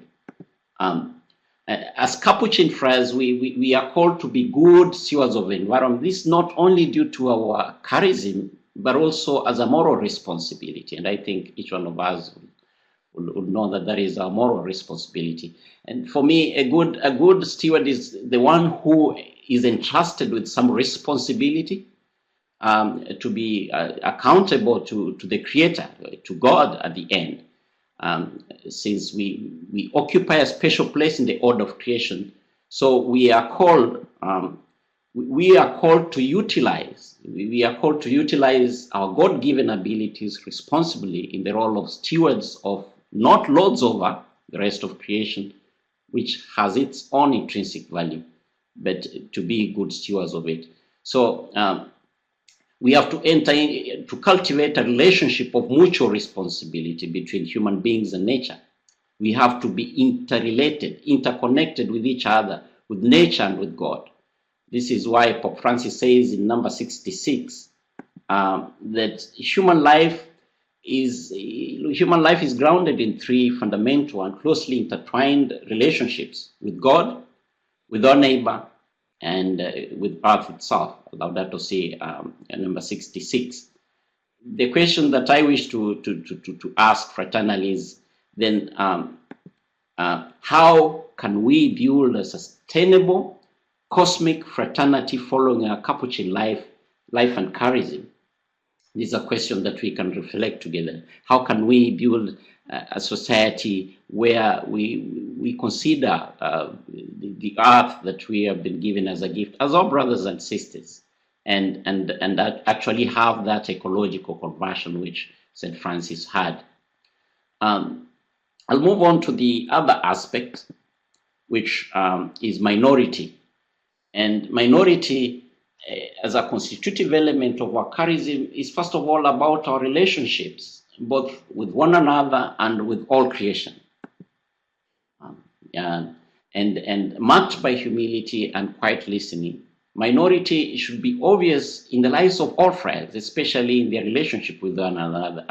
As Capuchin friars, we are called to be good stewards of the environment. This not only due to our charism, but also as a moral responsibility. And I think each one of us would know that that is our moral responsibility. And for me, a good steward is the one who is entrusted with some responsibility to be accountable to the Creator, to God at the end. Since we occupy a special place in the order of creation, So we are called to utilize. We are called to utilize our God-given abilities responsibly in the role of stewards of, not lords over, the rest of creation, which has its own intrinsic value, but to be good stewards of it. So we have to enter in, to cultivate a relationship of mutual responsibility between human beings and nature. We have to be interrelated, interconnected with each other, with nature and with God. This is why Pope Francis says in number 66 that human life is grounded in three fundamental and closely intertwined relationships: with God, with our neighbor, and with earth itself. Laudato Si, number 66. The question that I wish to ask fraternally is then, how can we build a sustainable cosmic fraternity following a Capuchin life and charism? This is a question that we can reflect together. How can we build a society where we consider the earth that we have been given as a gift as our brothers and sisters, and that actually have that ecological conversion which St. Francis had? I'll move on to the other aspect, which is minority. And minority, as a constitutive element of our charism, is first of all about our relationships, both with one another and with all creation. And marked by humility and quiet listening. Minority should be obvious in the lives of all friends, especially in their relationship with one another.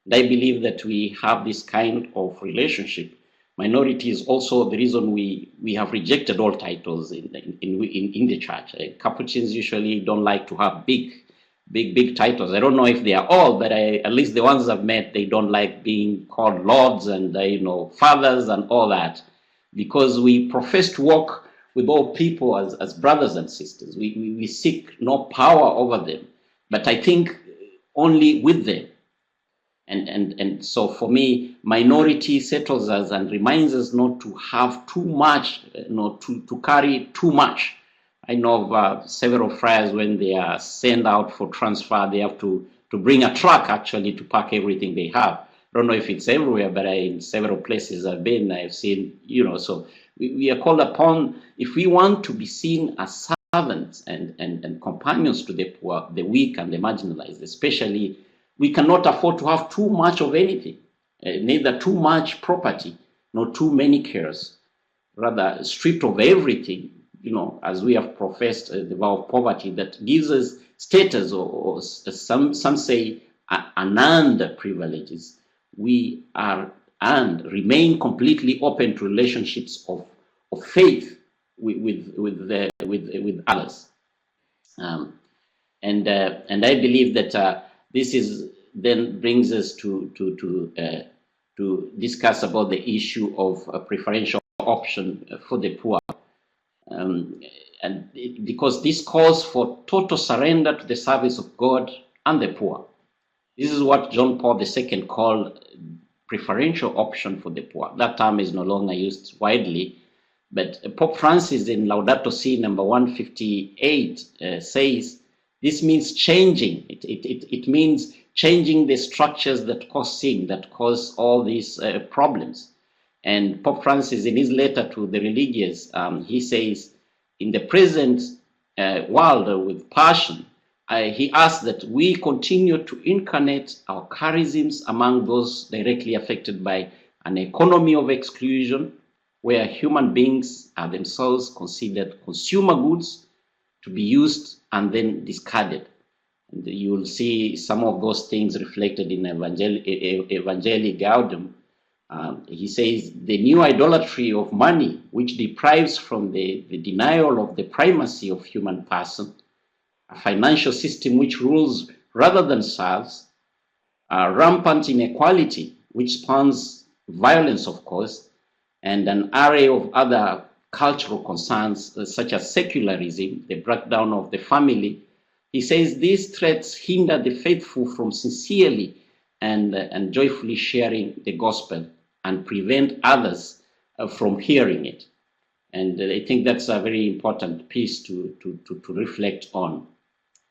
And I believe that we have this kind of relationship. Minority is also the reason we have rejected all titles in the church. Capuchins usually don't like to have big titles. I don't know if they are all, but at least the ones I've met, they don't like being called lords and fathers and all that, because we profess to walk with all people as brothers and sisters. We seek no power over them, but I think only with them. And so for me, minority settles us and reminds us not to have too much, not to carry too much. I know of several friars, when they are sent out for transfer, they have to bring a truck actually to pack everything they have. I don't know if it's everywhere, but in several places I've been, I've seen, so we are called upon, if we want to be seen as servants and companions to the poor, the weak and the marginalized, especially. We cannot afford to have too much of anything, neither too much property, nor too many cares. Rather, stripped of everything, as we have professed the vow of poverty that gives us status or some say unearned privileges. We are and remain completely open to relationships of faith with others. And I believe that this then brings us to discuss about the issue of a preferential option for the poor, because this calls for total surrender to the service of God and the poor. This is what John Paul II called preferential option for the poor. That term is no longer used widely, but Pope Francis in Laudato Si number 158 says this means changing. It means changing the structures that cause sin, that cause all these problems. And Pope Francis, in his letter to the religious, he says, in the present world with passion, he asks that we continue to incarnate our charisms among those directly affected by an economy of exclusion, where human beings are themselves considered consumer goods to be used and then discarded. And you'll see some of those things reflected in Evangelii Gaudium. He says the new idolatry of money, which deprives from the denial of the primacy of human person, a financial system which rules rather than serves, rampant inequality, which spawns violence, of course, and an array of other cultural concerns such as secularism, the breakdown of the family. He says these threats hinder the faithful from sincerely and joyfully sharing the gospel and prevent others from hearing it. And I think that's a very important piece to reflect on.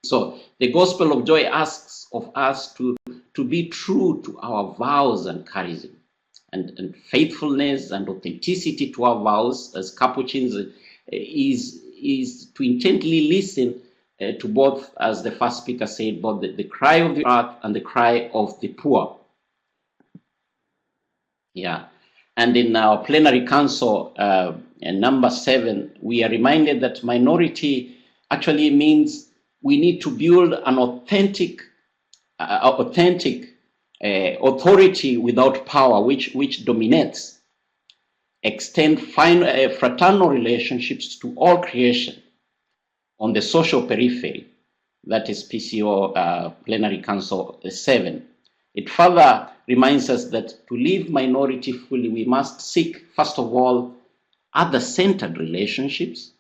So the Gospel of Joy asks of us to be true to our vows and charism, and faithfulness and authenticity to our vows as Capuchins is to intently listen to both, as the first speaker said, both the cry of the earth and the cry of the poor. Yeah. And in our plenary council, number 7, we are reminded that minority actually means we need to build an authentic authority without power, which dominates. Extend fraternal relationships to all creation on the social periphery. That is PCO Plenary Council 7. It further reminds us that to live minority fully, we must seek, first of all, other-centered relationships.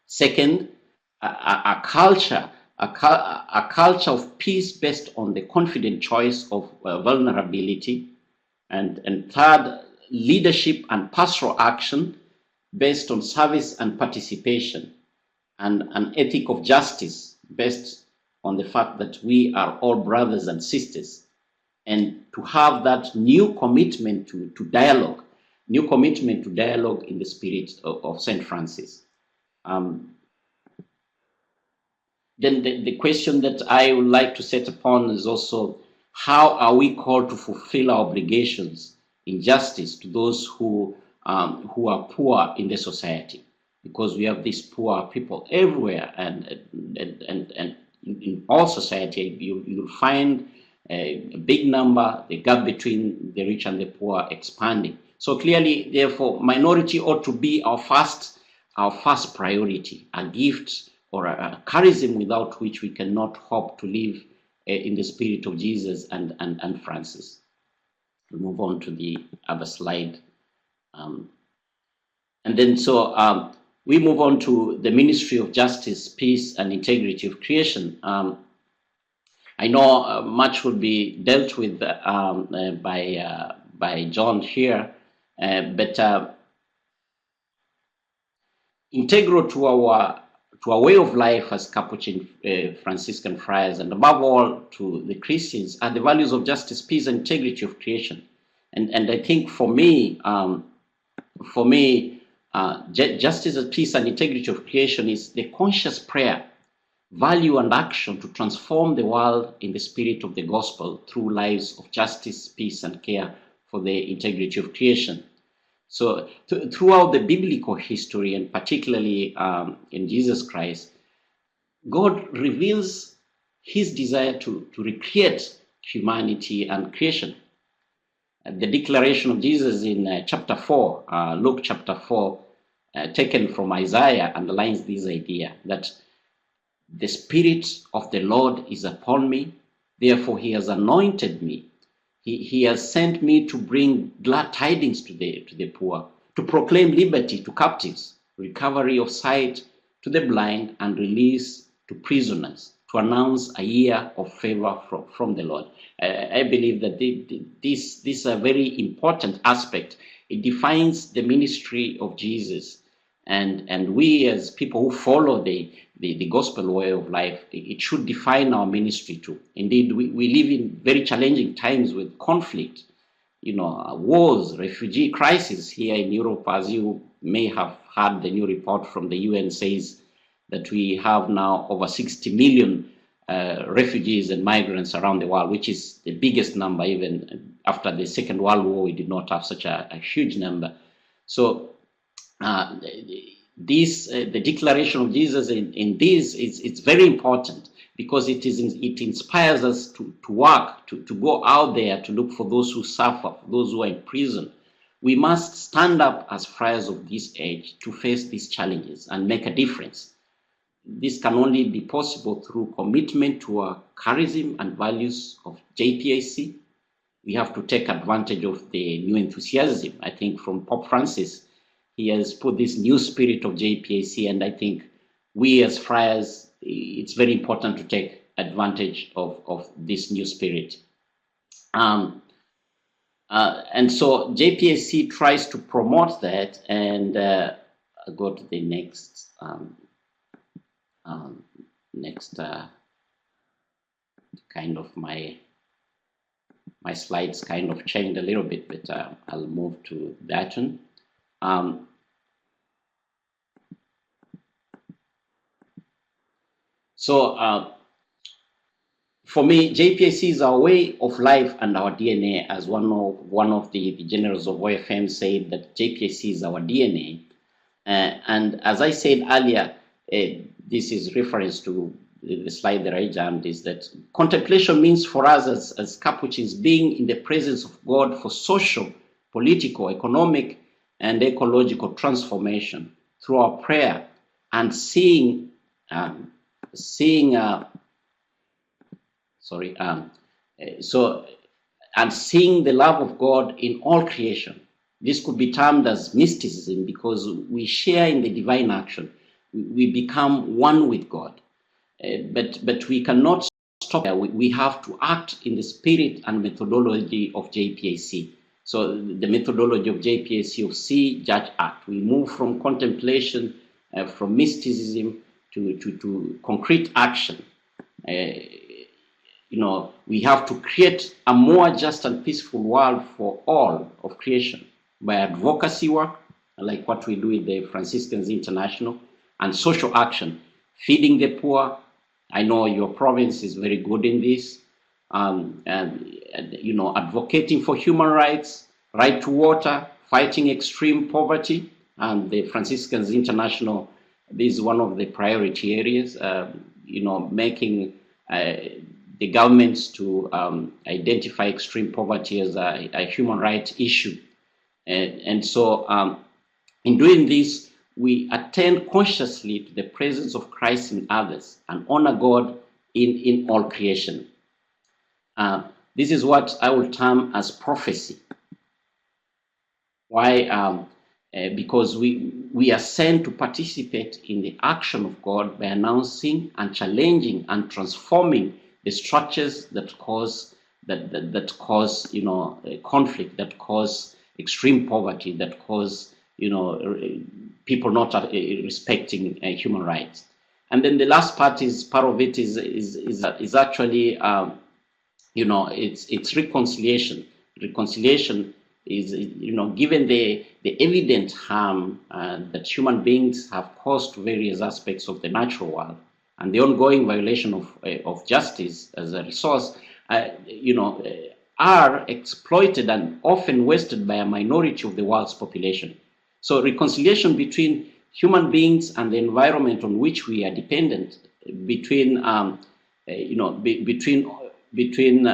Second, a culture of peace based on the confident choice of vulnerability. And third, leadership and pastoral action based on service and participation, and an ethic of justice based on the fact that we are all brothers and sisters, and to have that new commitment to dialogue in the spirit of St. Francis. Then the question that I would like to set upon is also, how are we called to fulfill our obligations in justice to those who are poor in the society? Because we have these poor people everywhere, and in all society, you'll find a big number, the gap between the rich and the poor expanding. So clearly, therefore, minority ought to be our first priority, a gift or a charism without which we cannot hope to live in the spirit of Jesus and Francis. We'll move on to the other slide. And then we move on to the ministry of justice, peace, and integrity of creation. I know much will be dealt with by John here, but integral to our way of life as Capuchin Franciscan friars, and above all to the Christians, are the values of justice, peace, and integrity of creation. And I think for me, justice, peace, and integrity of creation is the conscious prayer, value, and action to transform the world in the spirit of the gospel through lives of justice, peace, and care for the integrity of creation. So throughout the biblical history, and particularly in Jesus Christ, God reveals his desire to recreate humanity and creation. The declaration of Jesus in chapter 4, Luke chapter 4, taken from Isaiah, underlines this idea that the Spirit of the Lord is upon me, therefore he has anointed me. He has sent me to bring glad tidings to the poor, to proclaim liberty to captives, recovery of sight to the blind, and release to prisoners, to announce a year of favor from the Lord. I believe that this is a very important aspect. It defines the ministry of Jesus, and we as people who follow the gospel way of life, it should define our ministry too. Indeed, we live in very challenging times with conflict, wars, refugee crisis here in Europe. As you may have heard, the new report from the UN says that we have now over 60 million refugees and migrants around the world, which is the biggest number. Even after the Second World War, we did not have such a huge number. So the declaration of Jesus in this it's very important, because it inspires us to work, to go out there to look for those who suffer, those who are in prison. We must stand up as friars of this age to face these challenges and make a difference. This can only be possible through commitment to our charism and values of JPAC. We have to take advantage of the new enthusiasm, I think, from Pope Francis. He has put this new spirit of JPAC, and I think we as friars, it's very important to take advantage of this new spirit. And so JPAC tries to promote that, and go to the next kind of my slides kind of changed a little bit, but I'll move to that one. For me, JPAC is our way of life and our DNA, as one of the generals of OFM said that JPAC is our DNA. And as I said earlier, this is reference to the slide that I jammed, is that contemplation means for us as Capuchins being in the presence of God for social, political, economic, and ecological transformation through our prayer and seeing seeing the love of God in all creation. This could be termed as mysticism because we share in the divine action. We become one with God. But we cannot stop there. We have to act in the spirit and methodology of JPAC. So the methodology of JPAC of see, judge, act. We move from contemplation, from mysticism to concrete action. We have to create a more just and peaceful world for all of creation by advocacy work, like what we do with the Franciscans International, and social action, feeding the poor. I know your province is very good in this, advocating for human rights, right to water, fighting extreme poverty, and the Franciscans International, this is one of the priority areas, making the governments to identify extreme poverty as a human rights issue. And so in doing this, we attend consciously to the presence of Christ in others and honor God in all creation. This is what I will term as prophecy. Why? Because we are sent to participate in the action of God by announcing and challenging and transforming the structures that cause conflict, that cause extreme poverty, that cause people not respecting human rights. And then the last part is actually it's reconciliation. Reconciliation is given the evident harm that human beings have caused to various aspects of the natural world and the ongoing violation of justice as a resource, are exploited and often wasted by a minority of the world's population. So reconciliation between human beings and the environment on which we are dependent, between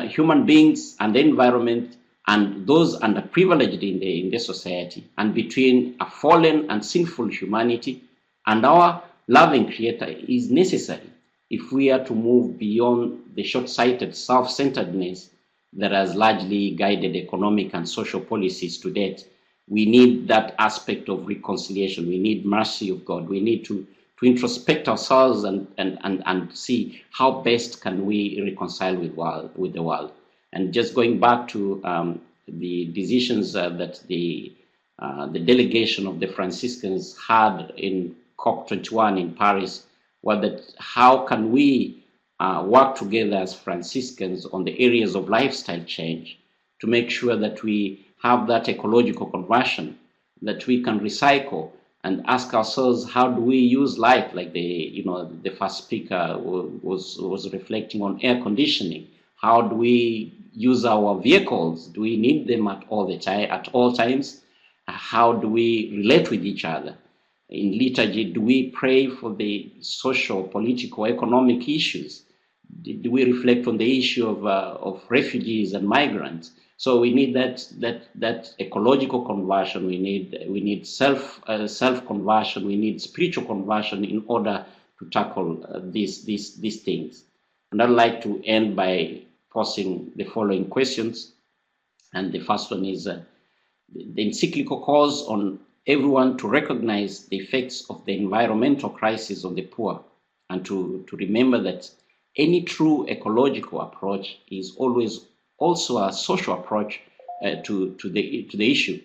human beings and the environment and those underprivileged in the society, and between a fallen and sinful humanity and our loving Creator is necessary if we are to move beyond the short-sighted self-centeredness that has largely guided economic and social policies to date. We need that aspect of reconciliation. We need mercy of God. We need to introspect ourselves and see how best can we reconcile with the world. And just going back to the decisions that the delegation of the Franciscans had in COP21 in Paris, was that how can we work together as Franciscans on the areas of lifestyle change to make sure that we have that ecological conversion, that we can recycle and ask ourselves, how do we use light? Like the first speaker was reflecting on air conditioning. How do we use our vehicles? Do we need them at all times? How do we relate with each other? In liturgy, do we pray for the social, political, economic issues? Do we reflect on the issue of refugees and migrants? So we need that ecological conversion. We need self conversion. We need spiritual conversion in order to tackle these things. And I'd like to end by posing the following questions. And the first one is the encyclical calls on everyone to recognize the effects of the environmental crisis on the poor, and to remember that any true ecological approach is always also a social approach to the issue.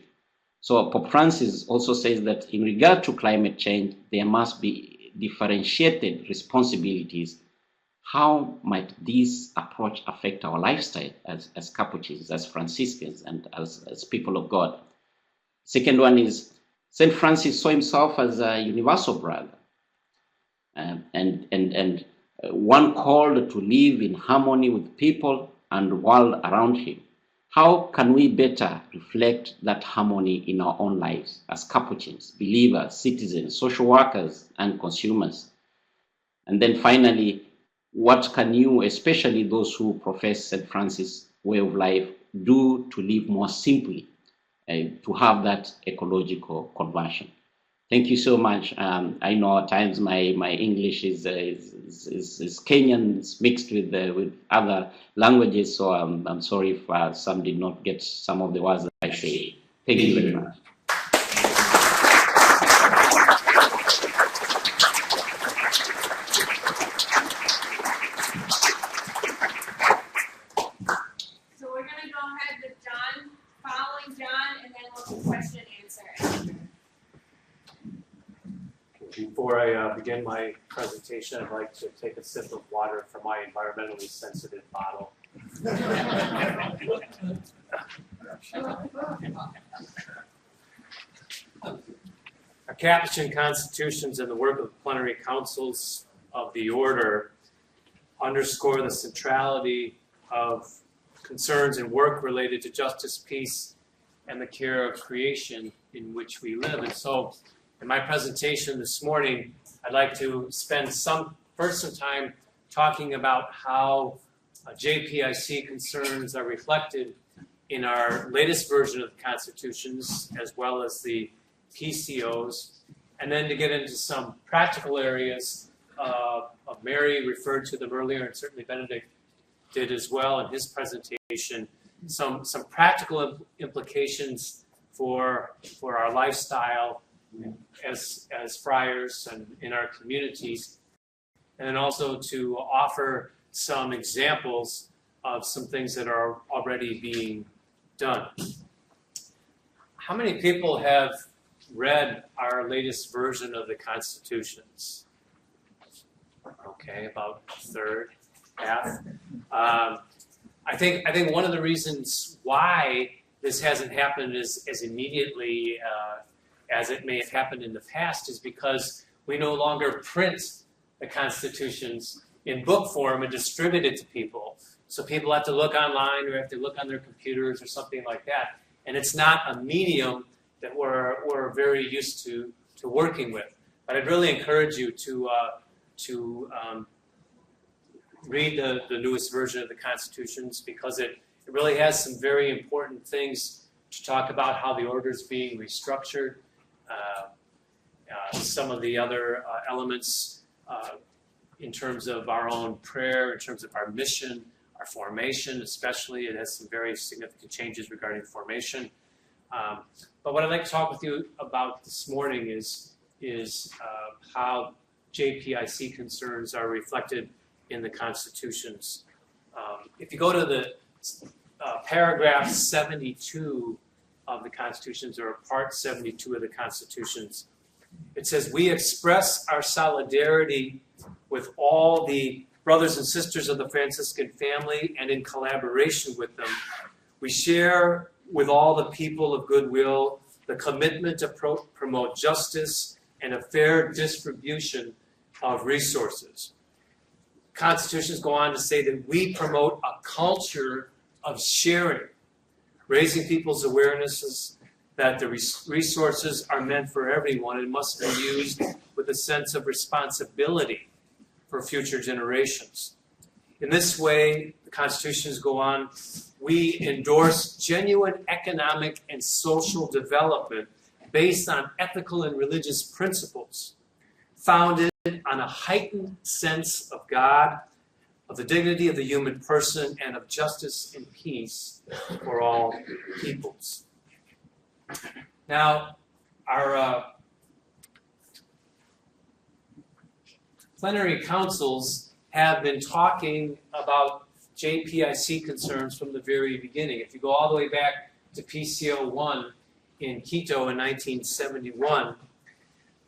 So Pope Francis also says that in regard to climate change, there must be differentiated responsibilities. How might this approach affect our lifestyle as Capuchins, as Franciscans, and as people of God? Second one is St. Francis saw himself as a universal brother, and one called to live in harmony with people and the world around him. How can we better reflect that harmony in our own lives as Capuchins, believers, citizens, social workers, and consumers? And then finally, what can you, especially those who profess St. Francis' way of life, do to live more simply, to have that ecological conversion? Thank you so much. I know at times my English is Kenyan, it's mixed with other languages, so I'm sorry if some did not get some of the words that I say. Thank you very much. So we're going to go ahead with John, following John, and then we'll do question and answer. Before I begin my presentation, I'd like to take a sip of water from my environmentally sensitive bottle. Our Capuchin constitutions and the work of the plenary councils of the order underscore the centrality of concerns and work related to justice, peace, and the care of creation in which we live. And so, in my presentation this morning, I'd like to spend some time talking about how JPIC concerns are reflected in our latest version of the constitutions, as well as the PCOs, and then to get into some practical areas of Mary referred to them earlier, and certainly Benedict did as well in his presentation, some practical implications for our lifestyle as friars and in our communities, and then also to offer some examples of some things that are already being done. How many people have read our latest version of the constitutions? Okay, about a third, half. I think one of the reasons why this hasn't happened as immediately as it may have happened in the past is because we no longer print the constitutions in book form and distribute it to people. So people have to look online or have to look on their computers or something like that. And it's not a medium that we're very used to working with. But I'd really encourage you to read the newest version of the constitutions, because it really has some very important things to talk about how the order is being restructured, some of the other elements in terms of our own prayer, in terms of our mission, our formation especially. It has some very significant changes regarding formation. But what I'd like to talk with you about this morning is how JPIC concerns are reflected in the constitutions. If you go to the paragraph 72 of the constitutions, or part 72 of the constitutions, it says, "We express our solidarity with all the brothers and sisters of the Franciscan family, and in collaboration with them, we share with all the people of goodwill the commitment to promote justice and a fair distribution of resources." Constitutions go on to say that we promote a culture of sharing, raising people's awarenesses that the resources are meant for everyone and must be used with a sense of responsibility for future generations. In this way, the constitutions go on, we endorse genuine economic and social development based on ethical and religious principles, founded on a heightened sense of God, of the dignity of the human person, and of justice and peace for all peoples. Now, our plenary councils have been talking about JPIC concerns from the very beginning. If you go all the way back to PCO 1 in Quito in 1971,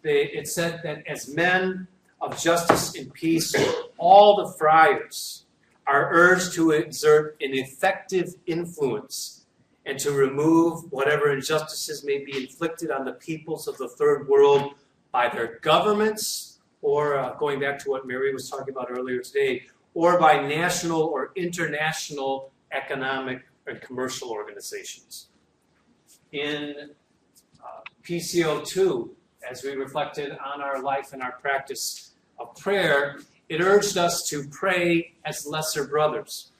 it said that as men of justice and peace, all the friars are urged to exert an effective influence and to remove whatever injustices may be inflicted on the peoples of the third world by their governments, or going back to what Mary was talking about earlier today, or by national or international economic and commercial organizations. In PCO2, as we reflected on our life and our practice of prayer, it urged us to pray as lesser brothers.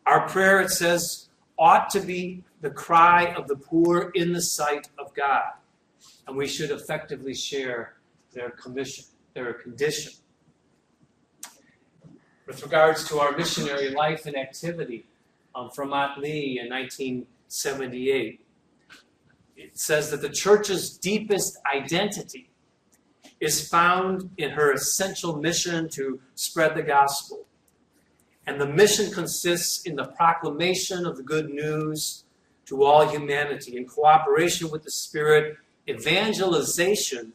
Our prayer, it says, ought to be the cry of the poor in the sight of God, and we should effectively share their condition. With regards to our missionary life and activity from Motley in 1978, it says that the church's deepest identity is found in her essential mission to spread the gospel. And the mission consists in the proclamation of the good news to all humanity. In cooperation with the Spirit, evangelization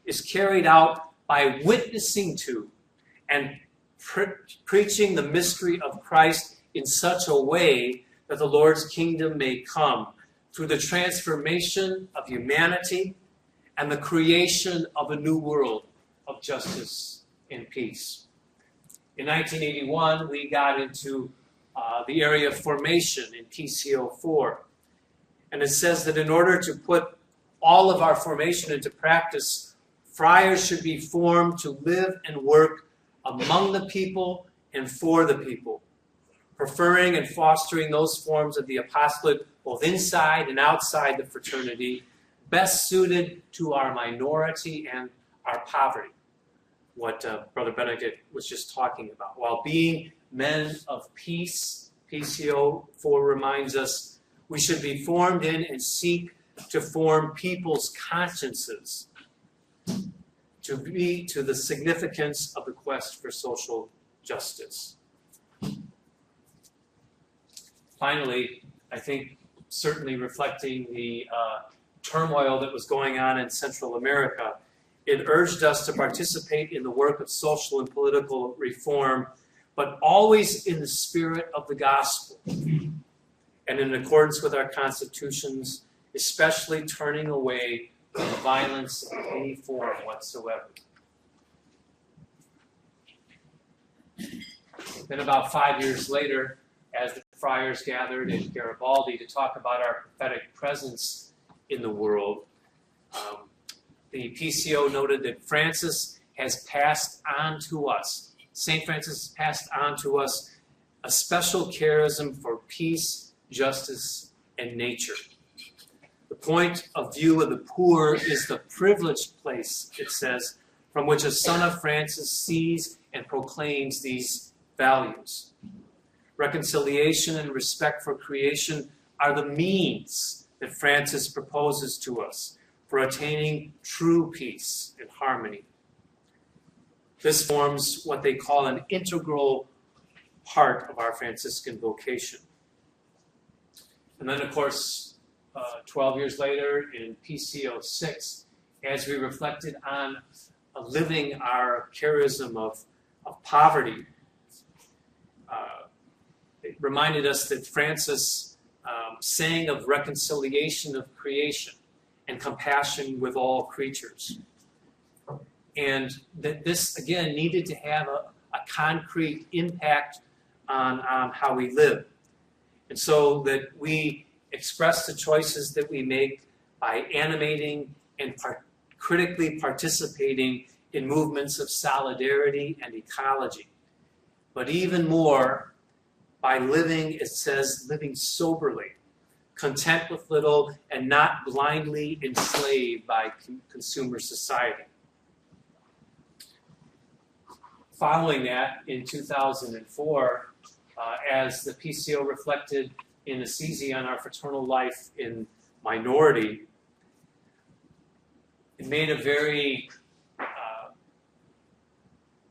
is carried out by witnessing to and preaching the mystery of Christ in such a way that the Lord's kingdom may come through the transformation of humanity and the creation of a new world of justice and peace. In 1981, we got into the area of formation in PCO4. And it says that in order to put all of our formation into practice, friars should be formed to live and work among the people and for the people, preferring and fostering those forms of the apostolate both inside and outside the fraternity, best suited to our minority and our poverty, what Brother Benedict was just talking about. While being men of peace, PCO4 reminds us, we should be formed in and seek to form people's consciences to be to the significance of the quest for social justice. Finally, I think certainly reflecting the turmoil that was going on in Central America, it urged us to participate in the work of social and political reform, but always in the spirit of the gospel and in accordance with our constitutions, especially turning away from violence in any form whatsoever. Then about 5 years later, as the friars gathered in Garibaldi to talk about our prophetic presence in the world, the PCO noted that Francis has passed on to us, St. Francis has passed on to us a special charism for peace, justice, and nature. The point of view of the poor is the privileged place, it says, from which a son of Francis sees and proclaims these values. Reconciliation and respect for creation are the means that Francis proposes to us for attaining true peace and harmony. This forms what they call an integral part of our Franciscan vocation. And then, of course, 12 years later in PCO6, as we reflected on living our charism of poverty, it reminded us that Francis sang of reconciliation of creation and compassion with all creatures. And that this, again, needed to have a concrete impact on how we live. And so that we express the choices that we make by animating and critically participating in movements of solidarity and ecology. But even more, by living, it says, living soberly, content with little, and not blindly enslaved by consumer society. Following that, in 2004, as the PCO reflected in Assisi on our fraternal life in minority, it made a very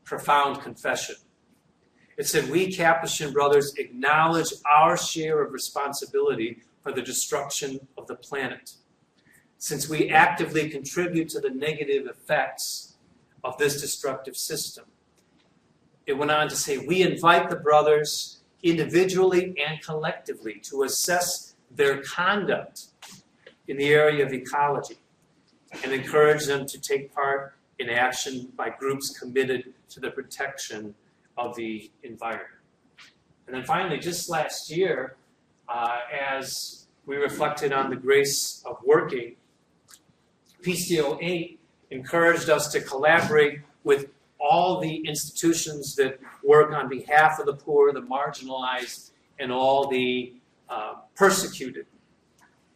profound confession. It said, we Capuchin brothers acknowledge our share of responsibility for the destruction of the planet, since we actively contribute to the negative effects of this destructive system. It went on to say, we invite the brothers individually and collectively to assess their conduct in the area of ecology and encourage them to take part in action by groups committed to the protection of the environment. And then finally, just last year, as we reflected on the grace of working, PCO 8 encouraged us to collaborate with all the institutions that work on behalf of the poor, the marginalized, and all the persecuted,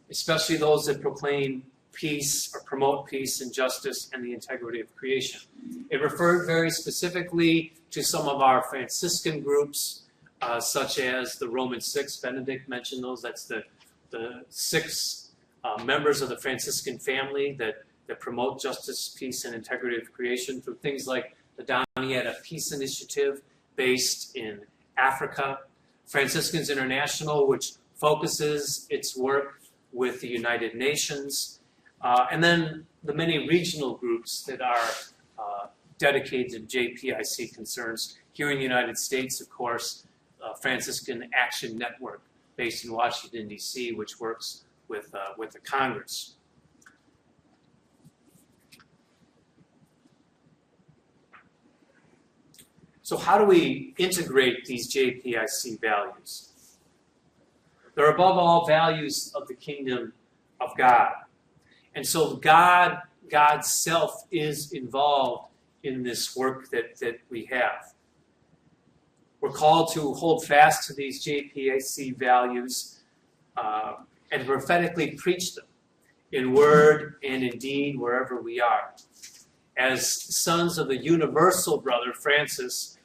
especially those that proclaim peace or promote peace and justice and the integrity of creation. It referred very specifically to some of our Franciscan groups, such as the Roman Six. Benedict mentioned those. That's the six members of the Franciscan family that promote justice, peace, and integrity of creation through things like the Damietta Peace Initiative based in Africa, Franciscans International, which focuses its work with the United Nations, and then the many regional groups that are dedicated to JPIC concerns. Here in the United States, of course, Franciscan Action Network based in Washington, D.C., which works with the Congress. So how do we integrate these JPIC values? They're above all values of the kingdom of God. And so God's self is involved in this work that we have. We're called to hold fast to these JPIC values and prophetically preach them in word and in deed wherever we are. As sons of the universal brother Francis,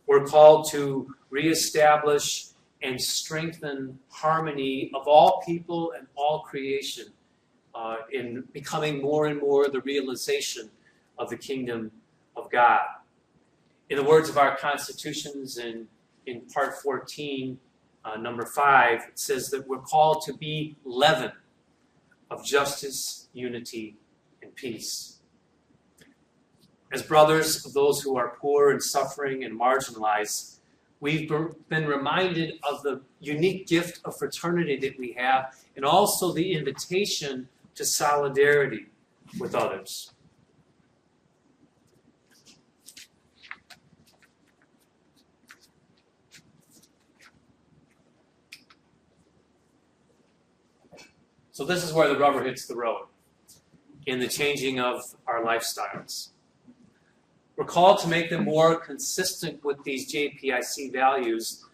we're called to reestablish and strengthen harmony of all people and all creation in becoming more and more the realization of the kingdom of God. In the words of our constitutions in part 14, number 5, it says that we're called to be leaven of justice, unity, and peace. As brothers of those who are poor and suffering and marginalized, we've been reminded of the unique gift of fraternity that we have, and also the invitation to solidarity with others. So this is where the rubber hits the road in the changing of our lifestyles. We're called to make them more consistent with these JPIC values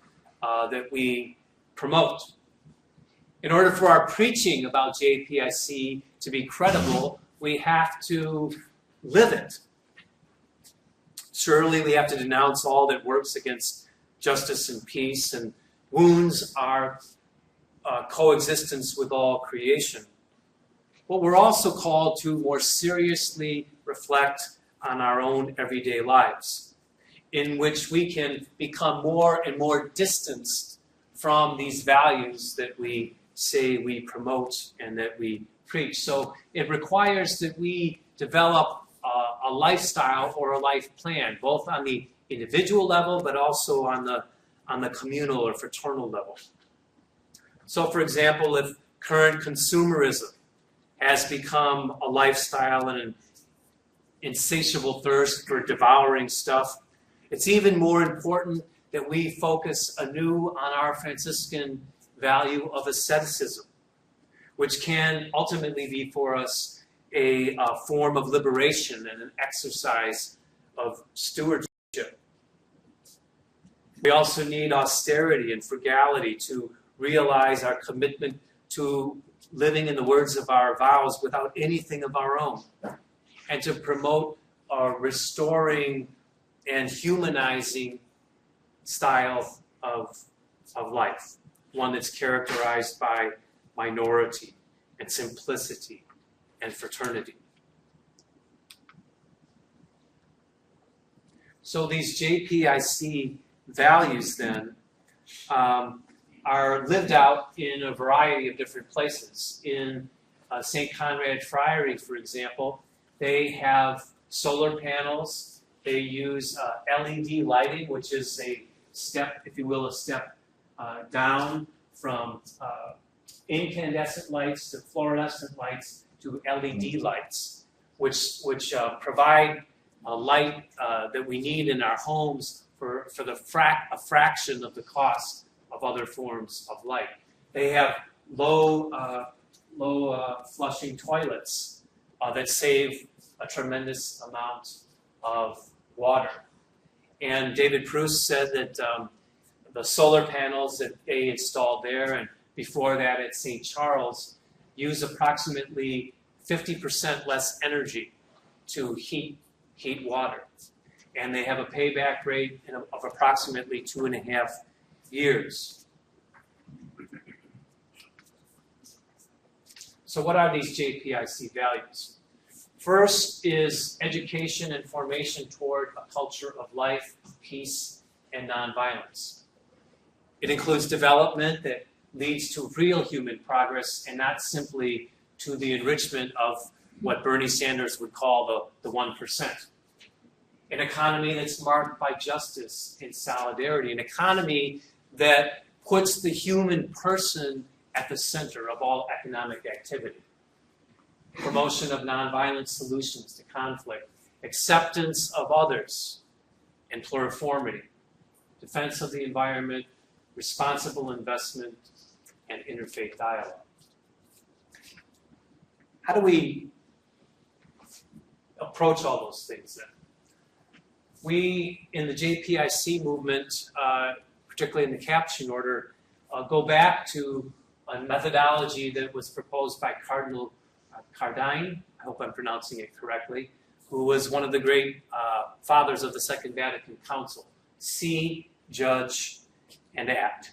that we promote. In order for our preaching about JPIC to be credible, we have to live it. Surely we have to denounce all that works against justice and peace and wounds our coexistence with all creation. But we're also called to more seriously reflect on our own everyday lives, in which we can become more and more distanced from these values that we say we promote and that we preach. So it requires that we develop a lifestyle or a life plan, both on the individual level, but also on the communal or fraternal level. So, for example, if current consumerism has become a lifestyle and an insatiable thirst for devouring stuff, it's even more important that we focus anew on our Franciscan value of asceticism, which can ultimately be for us a form of liberation and an exercise of stewardship. We also need austerity and frugality to realize our commitment to living in the words of our vows without anything of our own, and to promote a restoring and humanizing style of life, one that's characterized by minority and simplicity and fraternity. So these JPIC values then are lived out in a variety of different places. In St. Conrad Friary, for example, they have solar panels. They use LED lighting, which is a step, if you will, a step down from incandescent lights to fluorescent lights to LED lights, which provide a light that we need in our homes for a fraction of the cost of other forms of light. They have low flushing toilets that save a tremendous amount of water. And David Proust said that the solar panels that they installed there and before that at St. Charles use approximately 50% less energy to heat water. And they have a payback rate of approximately 2.5 years. So what are these JPIC values? First is education and formation toward a culture of life, peace, and nonviolence. It includes development that leads to real human progress and not simply to the enrichment of what Bernie Sanders would call the 1%. An economy that's marked by justice and solidarity, an economy that puts the human person at the center of all economic activity. Promotion of nonviolent solutions to conflict, acceptance of others, and pluriformity, defense of the environment, responsible investment, and interfaith dialogue. How do we approach all those things then? We, in the JPIC movement, particularly in the Capuchin order, go back to a methodology that was proposed by Cardinal Cardine, I hope I'm pronouncing it correctly, who was one of the great fathers of the Second Vatican Council. See, judge, and act.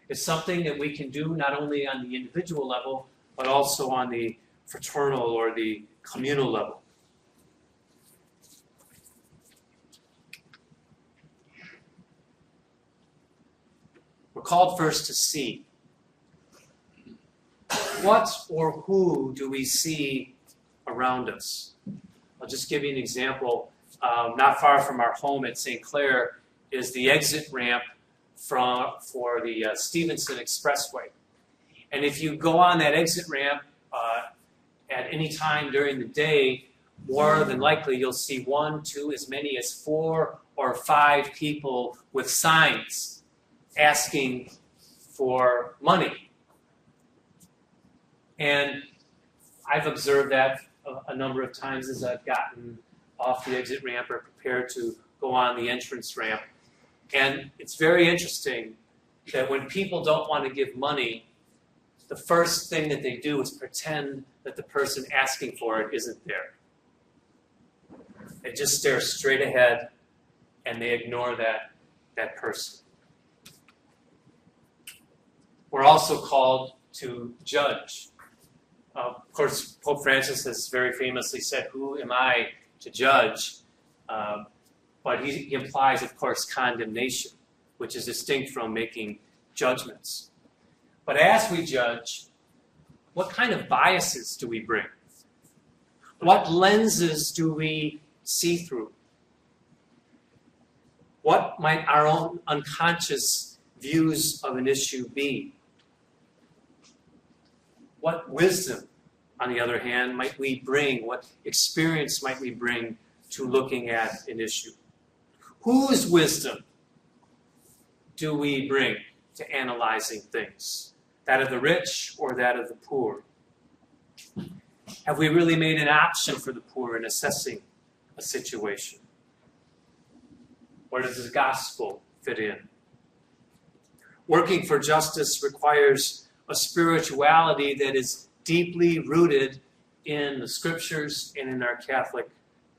It's something that we can do not only on the individual level, but also on the fraternal or the communal level. We're called first to see. What or who do we see around us? I'll just give you an example. Not far from our home at St. Clair is the exit ramp for the Stevenson Expressway. And if you go on that exit ramp at any time during the day, more than likely you'll see 1, 2, as many as 4 or 5 people with signs asking for money. And I've observed that a number of times as I've gotten off the exit ramp or prepared to go on the entrance ramp. And it's very interesting that when people don't want to give money, the first thing that they do is pretend that the person asking for it isn't there. They just stare straight ahead and they ignore that person. We're also called to judge. Of course, Pope Francis has very famously said, "Who am I to judge?" But he implies, of course, condemnation, which is distinct from making judgments. But as we judge, what kind of biases do we bring? What lenses do we see through? What might our own unconscious views of an issue be? What wisdom, on the other hand, might we bring? What experience might we bring to looking at an issue? Whose wisdom do we bring to analyzing things? That of the rich or that of the poor? Have we really made an option for the poor in assessing a situation? Where does the gospel fit in? Working for justice requires a spirituality that is deeply rooted in the scriptures and in our Catholic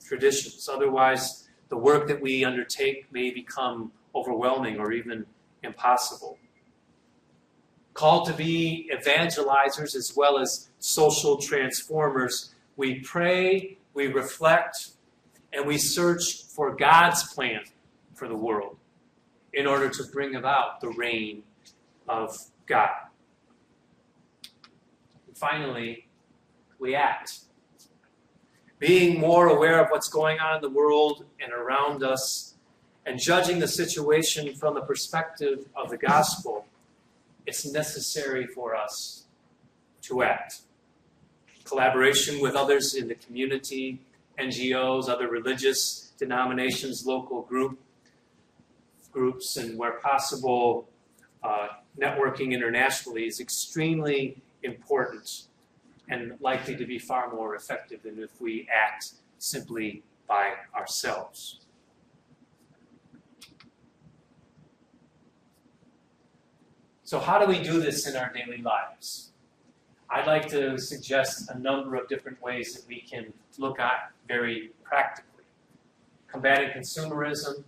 traditions. Otherwise, the work that we undertake may become overwhelming or even impossible. Called to be evangelizers as well as social transformers, we pray, we reflect, and we search for God's plan for the world in order to bring about the reign of God. And finally, we act. Being more aware of what's going on in the world and around us, and judging the situation from the perspective of the gospel, it's necessary for us to act. Collaboration with others in the community, NGOs, other religious denominations, local groups, and where possible, networking internationally is extremely important and likely to be far more effective than if we act simply by ourselves. So how do we do this in our daily lives? I'd like to suggest a number of different ways that we can look at very practically. Combating consumerism,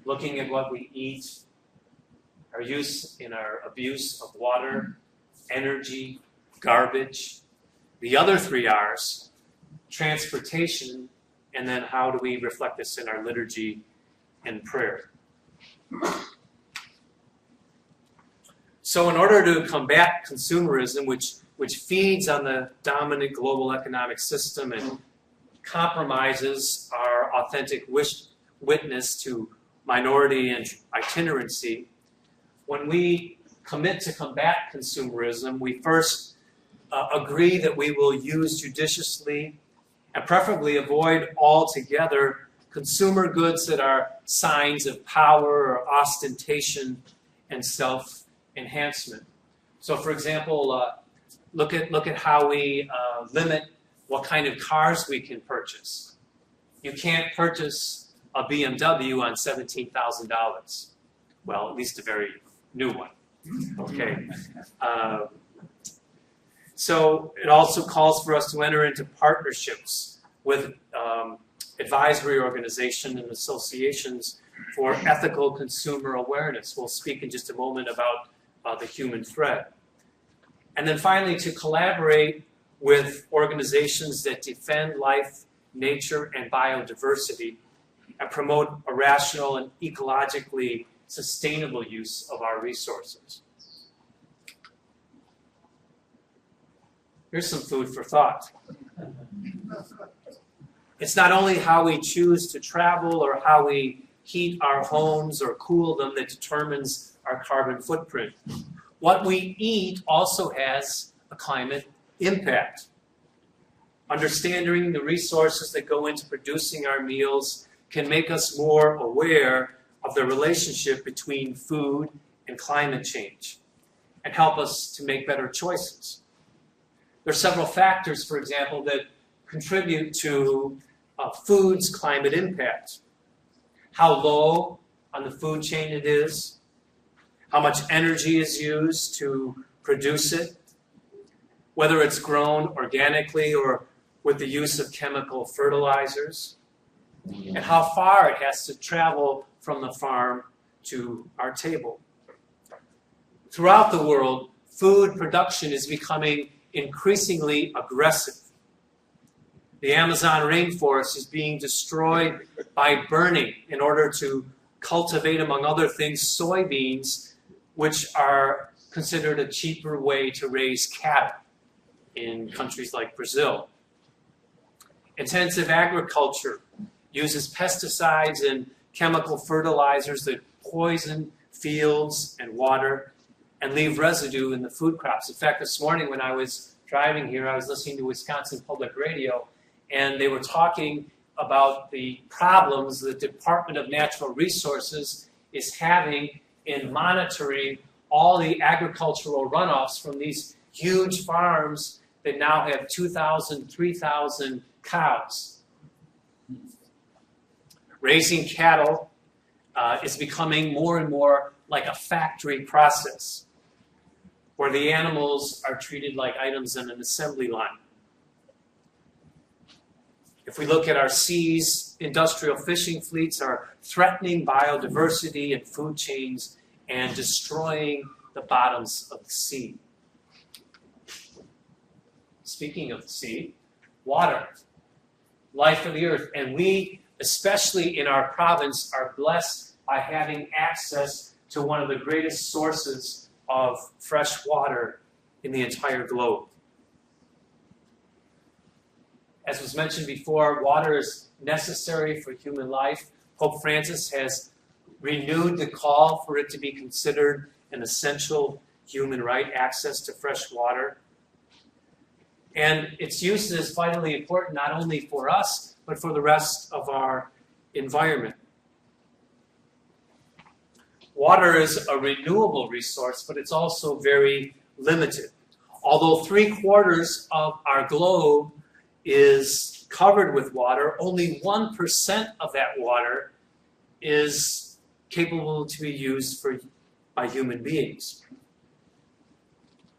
looking at what we eat, our abuse of water, energy, garbage, the other 3 R's, transportation, and then how do we reflect this in our liturgy and prayer. So in order to combat consumerism, which feeds on the dominant global economic system and compromises our authentic witness to minority and itinerancy, when we commit to combat consumerism, we first agree that we will use judiciously and preferably avoid altogether consumer goods that are signs of power or ostentation and self-enhancement. So for example, look at how we limit what kind of cars we can purchase. You can't purchase a BMW on $17,000. Well, at least a very new one. Okay. So it also calls for us to enter into partnerships with advisory organizations and associations for ethical consumer awareness. We'll speak in just a moment about the human thread. And then finally, to collaborate with organizations that defend life, nature, and biodiversity and promote a rational and ecologically sustainable use of our resources. Here's some food for thought. It's not only how we choose to travel or how we heat our homes or cool them that determines our carbon footprint. What we eat also has a climate impact. Understanding the resources that go into producing our meals can make us more aware of the relationship between food and climate change and help us to make better choices. There are several factors, for example, that contribute to food's climate impact. How low on the food chain it is, how much energy is used to produce it, whether it's grown organically or with the use of chemical fertilizers, and how far it has to travel from the farm to our table. Throughout the world, food production is becoming increasingly aggressive. The Amazon rainforest is being destroyed by burning in order to cultivate, among other things, soybeans, which are considered a cheaper way to raise cattle in countries like Brazil. Intensive agriculture uses pesticides and chemical fertilizers that poison fields and water and leave residue in the food crops. In fact, this morning when I was driving here, I was listening to Wisconsin Public Radio, and they were talking about the problems the Department of Natural Resources is having in monitoring all the agricultural runoffs from these huge farms that now have 2,000, 3,000 cows. Raising cattle is becoming more and more like a factory process, where the animals are treated like items on an assembly line. If we look at our seas, industrial fishing fleets are threatening biodiversity and food chains and destroying the bottoms of the sea. Speaking of the sea, water, life of the earth, and we, especially in our province, are blessed by having access to one of the greatest sources of fresh water in the entire globe. As was mentioned before, water is necessary for human life. Pope Francis has renewed the call for it to be considered an essential human right, access to fresh water. And its use is vitally important not only for us, but for the rest of our environment. Water is a renewable resource, but it's also very limited. Although 3/4 of our globe is covered with water, only 1% of that water is capable to be used by human beings.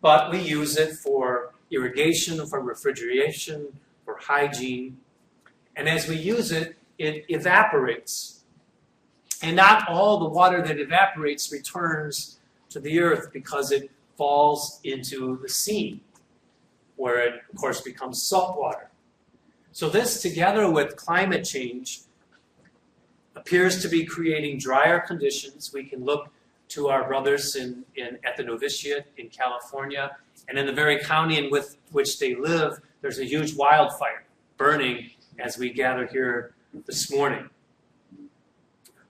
But we use it for irrigation, for refrigeration, for hygiene. And as we use it, it evaporates. And not all the water that evaporates returns to the earth because it falls into the sea, where it, of course, becomes salt water. So this, together with climate change, appears to be creating drier conditions. We can look to our brothers at the novitiate in California, and in the very county in which they live, there's a huge wildfire burning as we gather here this morning.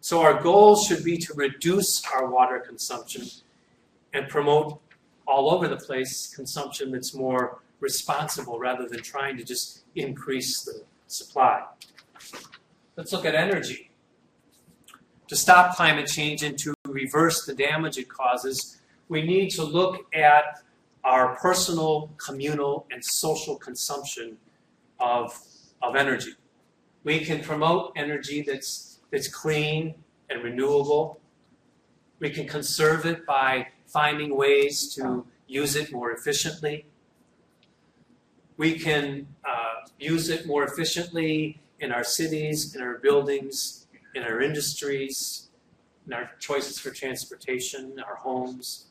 So our goal should be to reduce our water consumption and promote all over the place consumption that's more responsible rather than trying to just increase the supply. Let's look at energy. To stop climate change and to reverse the damage it causes, we need to look at our personal, communal, and social consumption of energy. We can promote energy that's clean and renewable. We can conserve it by finding ways to use it more efficiently. We can use it more efficiently in our cities, in our buildings, in our industries, in our choices for transportation, our homes.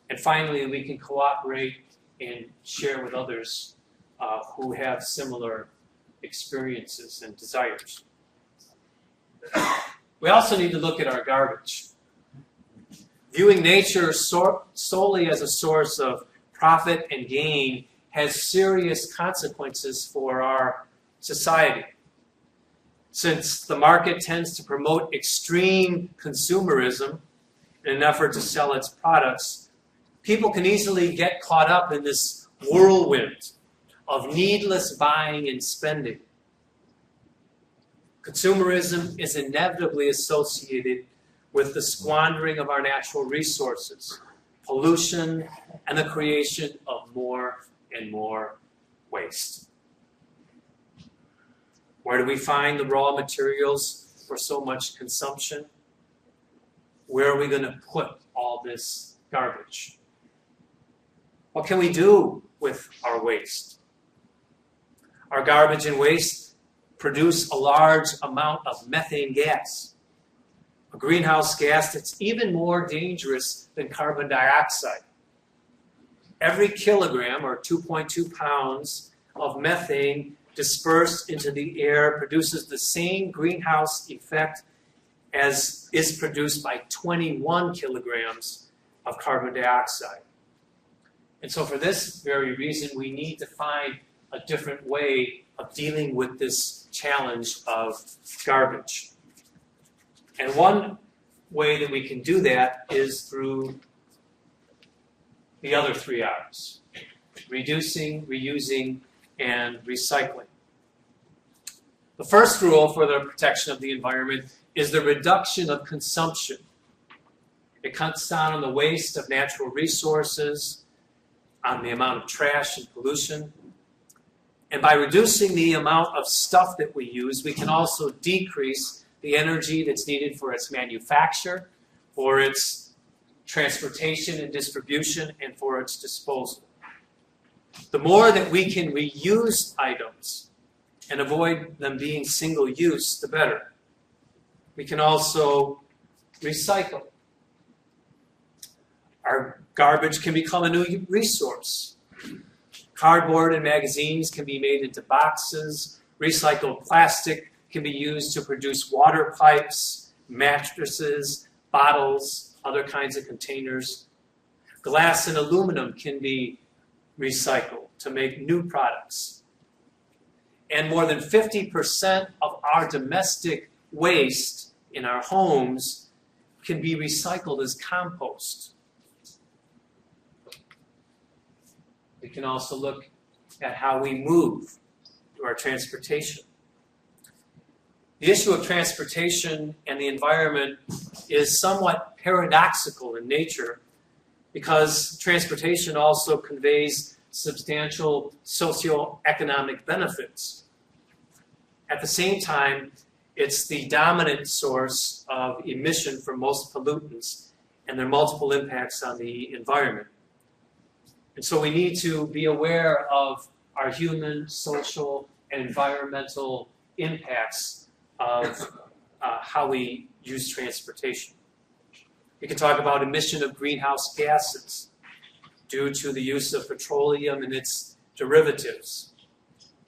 And finally, we can cooperate and share with others who have similar experiences and desires. We also need to look at our garbage. Viewing nature solely as a source of profit and gain has serious consequences for our society. Since the market tends to promote extreme consumerism in an effort to sell its products, people can easily get caught up in this whirlwind of needless buying and spending. Consumerism is inevitably associated with the squandering of our natural resources, pollution, and the creation of more and more waste. Where do we find the raw materials for so much consumption? Where are we going to put all this garbage? What can we do with our waste? Our garbage and waste produce a large amount of methane gas, a greenhouse gas that's even more dangerous than carbon dioxide. Every kilogram, or 2.2 pounds, of methane dispersed into the air produces the same greenhouse effect as is produced by 21 kilograms of carbon dioxide. And so for this very reason, we need to find a different way of dealing with this challenge of garbage. And one way that we can do that is through the other 3 R's: reducing, reusing, and recycling. The first rule for the protection of the environment is the reduction of consumption. It cuts down on the waste of natural resources, on the amount of trash and pollution. And by reducing the amount of stuff that we use, we can also decrease the energy that's needed for its manufacture, for its transportation and distribution, and for its disposal. The more that we can reuse items and avoid them being single use, the better. We can also recycle. Our garbage can become a new resource. Cardboard and magazines can be made into boxes. Recycled plastic can be used to produce water pipes, mattresses, bottles, other kinds of containers. Glass and aluminum can be recycled to make new products. And more than 50% of our domestic waste in our homes can be recycled as compost. We can also look at how we move through our transportation. The issue of transportation and the environment is somewhat paradoxical in nature because transportation also conveys substantial socioeconomic benefits. At the same time, it's the dominant source of emission for most pollutants and their multiple impacts on the environment. And so we need to be aware of our human, social, and environmental impacts of how we use transportation. We can talk about emission of greenhouse gases due to the use of petroleum and its derivatives.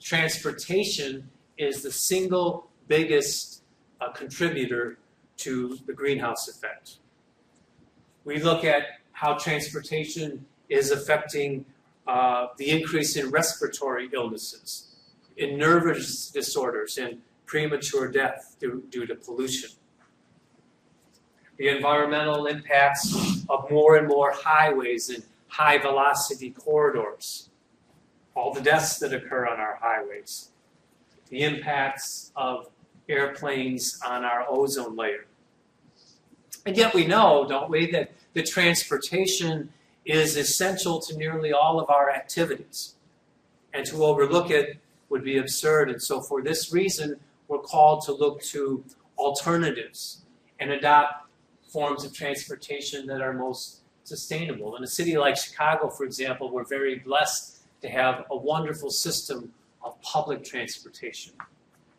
Transportation is the single biggest contributor to the greenhouse effect. We look at how transportation is affecting the increase in respiratory illnesses, in nervous disorders, and premature death due to pollution. The environmental impacts of more and more highways and high-velocity corridors, all the deaths that occur on our highways, the impacts of airplanes on our ozone layer. And yet we know, don't we, that the transportation is essential to nearly all of our activities. And to overlook it would be absurd. And so for this reason, we're called to look to alternatives and adopt forms of transportation that are most sustainable. In a city like Chicago, for example, we're very blessed to have a wonderful system of public transportation.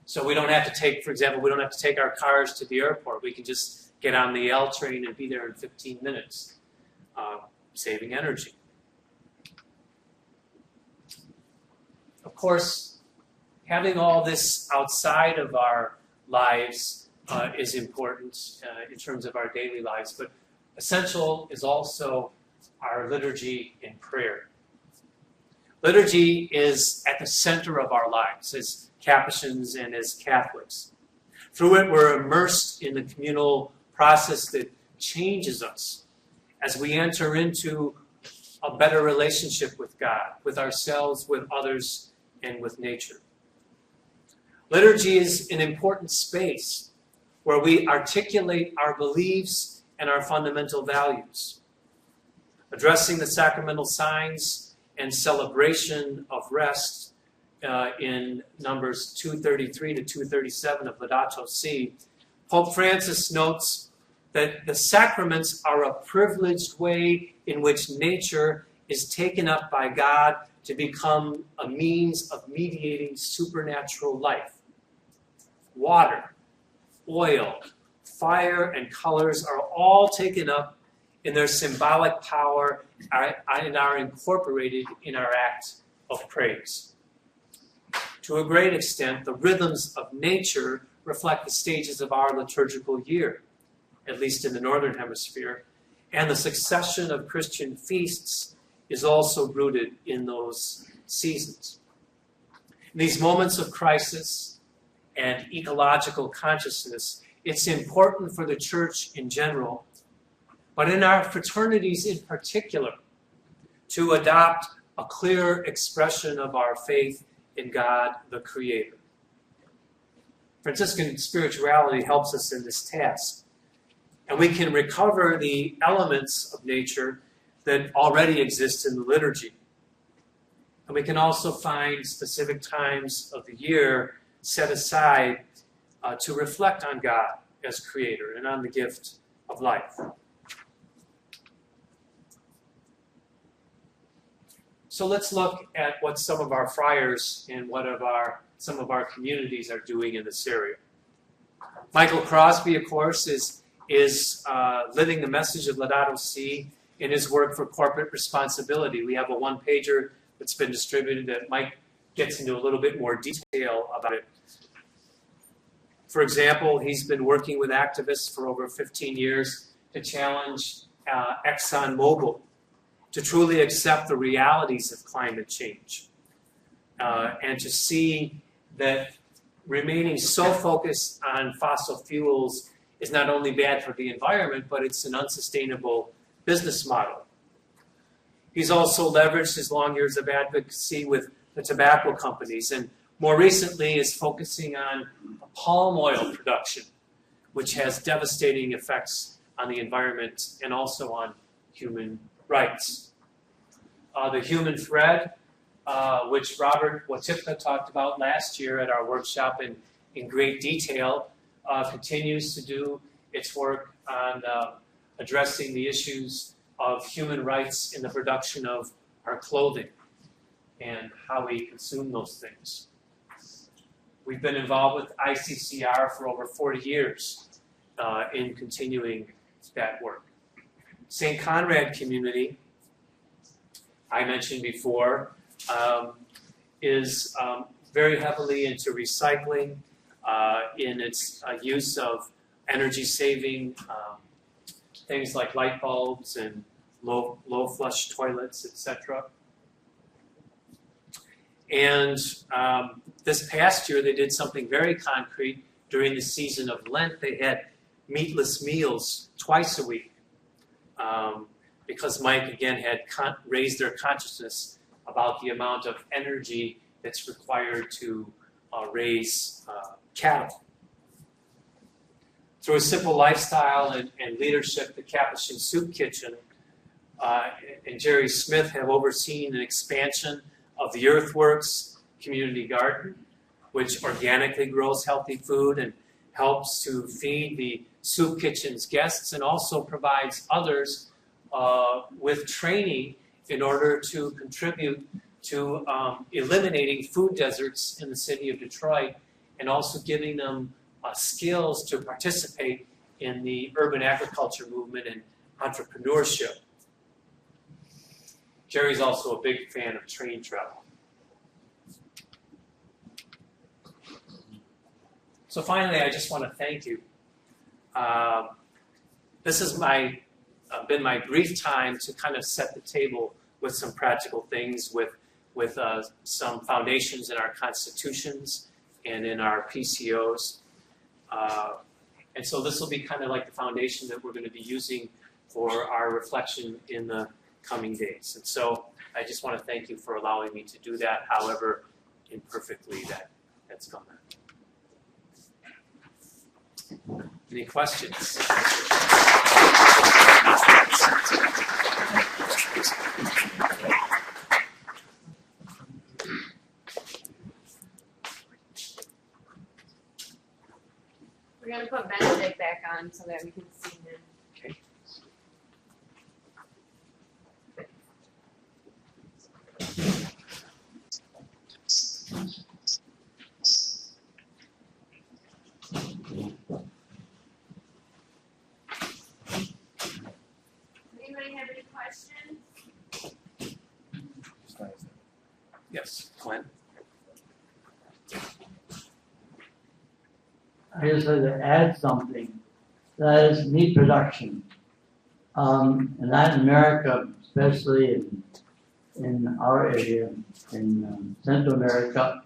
So we don't have to take, for example, we don't have to take our cars to the airport. We can just get on the L train and be there in 15 minutes, saving energy. Of course, having all this outside of our lives is important in terms of our daily lives, but essential is also our liturgy and prayer. Liturgy is at the center of our lives as Capuchins and as Catholics. Through it, we're immersed in the communal process that changes us as we enter into a better relationship with God, with ourselves, with others, and with nature. Liturgy is an important space where we articulate our beliefs and our fundamental values. Addressing the sacramental signs and celebration of rest in numbers 233 to 237 of Laudato Si, Pope Francis notes that the sacraments are a privileged way in which nature is taken up by God to become a means of mediating supernatural life. Water, oil, fire, and colors are all taken up in their symbolic power and are incorporated in our act of praise. To a great extent, the rhythms of nature reflect the stages of our liturgical year, at least in the Northern Hemisphere, and the succession of Christian feasts is also rooted in those seasons. In these moments of crisis and ecological consciousness, it's important for the Church in general, but in our fraternities in particular, to adopt a clear expression of our faith in God, the Creator. Franciscan spirituality helps us in this task, and we can recover the elements of nature that already exist in the liturgy. And we can also find specific times of the year set aside to reflect on God as Creator and on the gift of life. So let's look at what some of our friars and some of our communities are doing in this area. Michael Crosby, of course, is living the message of Laudato Si in his work for corporate responsibility. We have a one-pager that's been distributed that Mike gets into a little bit more detail about it. For example, he's been working with activists for over 15 years to challenge ExxonMobil to truly accept the realities of climate change, and to see that remaining so focused on fossil fuels is not only bad for the environment, but it's an unsustainable business model. He's also leveraged his long years of advocacy with the tobacco companies, and more recently is focusing on palm oil production, which has devastating effects on the environment and also on human rights. The human thread, which Robert Watipka talked about last year at our workshop in great detail, continues to do its work on addressing the issues of human rights in the production of our clothing and how we consume those things. We've been involved with ICCR for over 40 years in continuing that work. St. Conrad community, I mentioned before, is very heavily into recycling in its use of energy-saving things like light bulbs and low flush toilets, etc. And this past year, they did something very concrete during the season of Lent. They had meatless meals twice a week because Mike, again, had raised their consciousness about the amount of energy that's required to raise cattle. Through a simple lifestyle and leadership, the Capuchin Soup Kitchen and Jerry Smith have overseen an expansion of the Earthworks community garden, which organically grows healthy food and helps to feed the soup kitchen's guests, and also provides others with training in order to contribute to eliminating food deserts in the city of Detroit, and also giving them skills to participate in the urban agriculture movement and entrepreneurship. Jerry's also a big fan of train travel. So finally, I just want to thank you. This has been my brief time to kind of set the table with some practical things, with some foundations in our constitutions and in our PCOs. And so this will be kind of like the foundation that we're going to be using for our reflection in the coming days. And so I just want to thank you for allowing me to do that, however imperfectly that's gone. Any questions? We're going to put Benedict back on so that we can see him. Okay. Anybody have any questions? Yes, Glenn? I just like to add something. That is meat production. In Latin America, especially in our area, in Central America,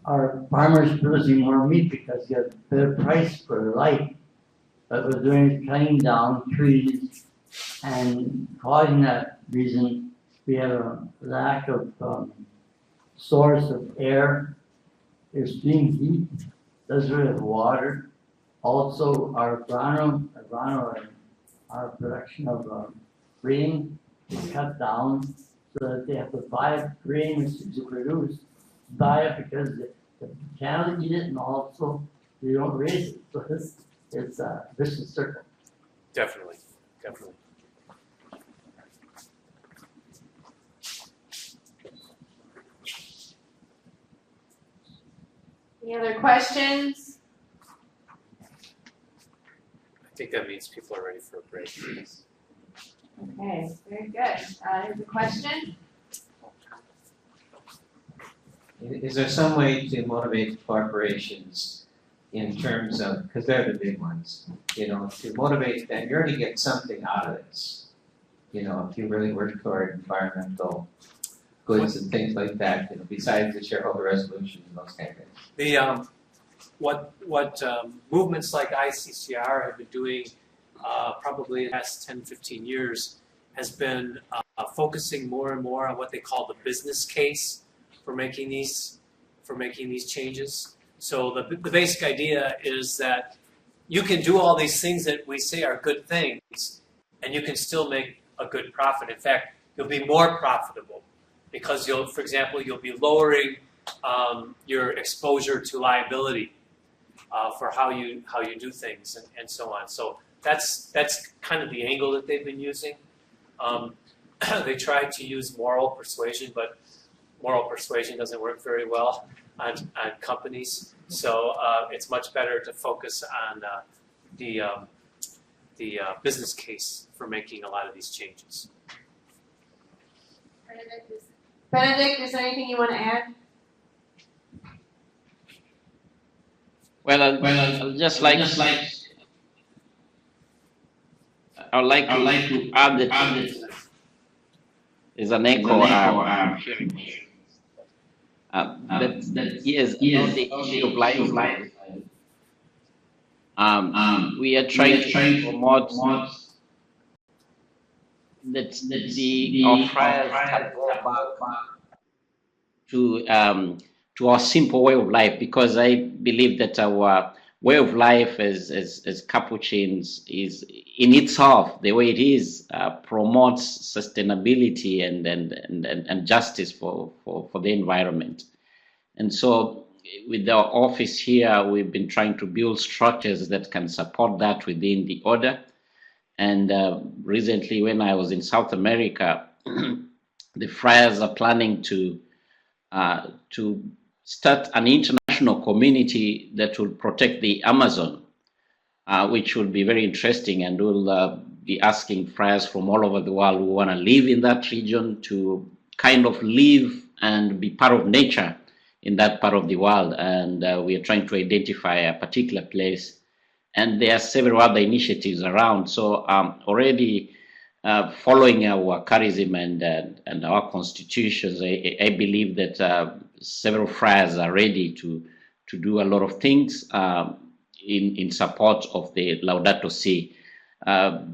our farmers producing more meat because they get a better price for life. But we're doing is cutting down trees, and causing that reason, we have a lack of source of air, extreme heat, doesn't have water. Also, our production of grain is cut down so that they have to buy grain to produce, buy it because the cattle eat it, and also they don't raise it. So it's a vicious circle. Definitely, definitely. Any other questions? I think that means people are ready for a break. Okay, very good. Here's a question. Is there some way to motivate corporations in terms of, because they're the big ones, to motivate them, you're going to get something out of this. if you really work toward environmental goods and things like that, besides the shareholder resolutions and those kind of things. The what movements like ICCR have been doing probably the past 10, 15 years has been focusing more and more on what they call the business case for making these changes. So the basic idea is that you can do all these things that we say are good things, and you can still make a good profit. In fact, you'll be more profitable because for example, you'll be lowering your exposure to liability for how you do things and so on. So that's kind of the angle that they've been using. They try to use moral persuasion, but moral persuasion doesn't work very well on companies. So it's much better to focus on the business case for making a lot of these changes. Benedict, is there anything you want to add? Well, I'd like to add that is an echo that yes, the issue of life. We are trying to promote that our friars can go back to our simple way of life, because I believe that our way of life as Capuchins is in itself, the way it is, promotes sustainability and justice for the environment. And so with our office here, we've been trying to build structures that can support that within the order. And recently when I was in South America, the friars are planning to start an international community that will protect the Amazon, which will be very interesting, and we'll be asking friars from all over the world who want to live in that region to kind of live and be part of nature in that part of the world. And we are trying to identify a particular place, and there are several other initiatives around. So already following our charism and our constitutions, I believe that several friars are ready to do a lot of things in support of the Laudato Si.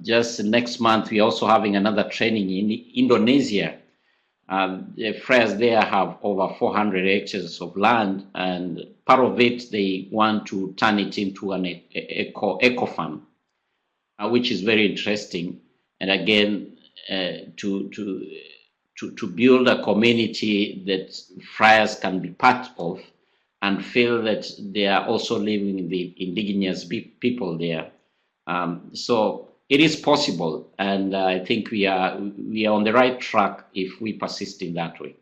Just next month, we're also having another training in Indonesia. The friars there have over 400 acres of land, and part of it they want to turn it into an eco farm, which is very interesting. And again, to build a community that friars can be part of and feel that they are also living the indigenous people there. So it is possible, and I think we are on the right track if we persist in that way.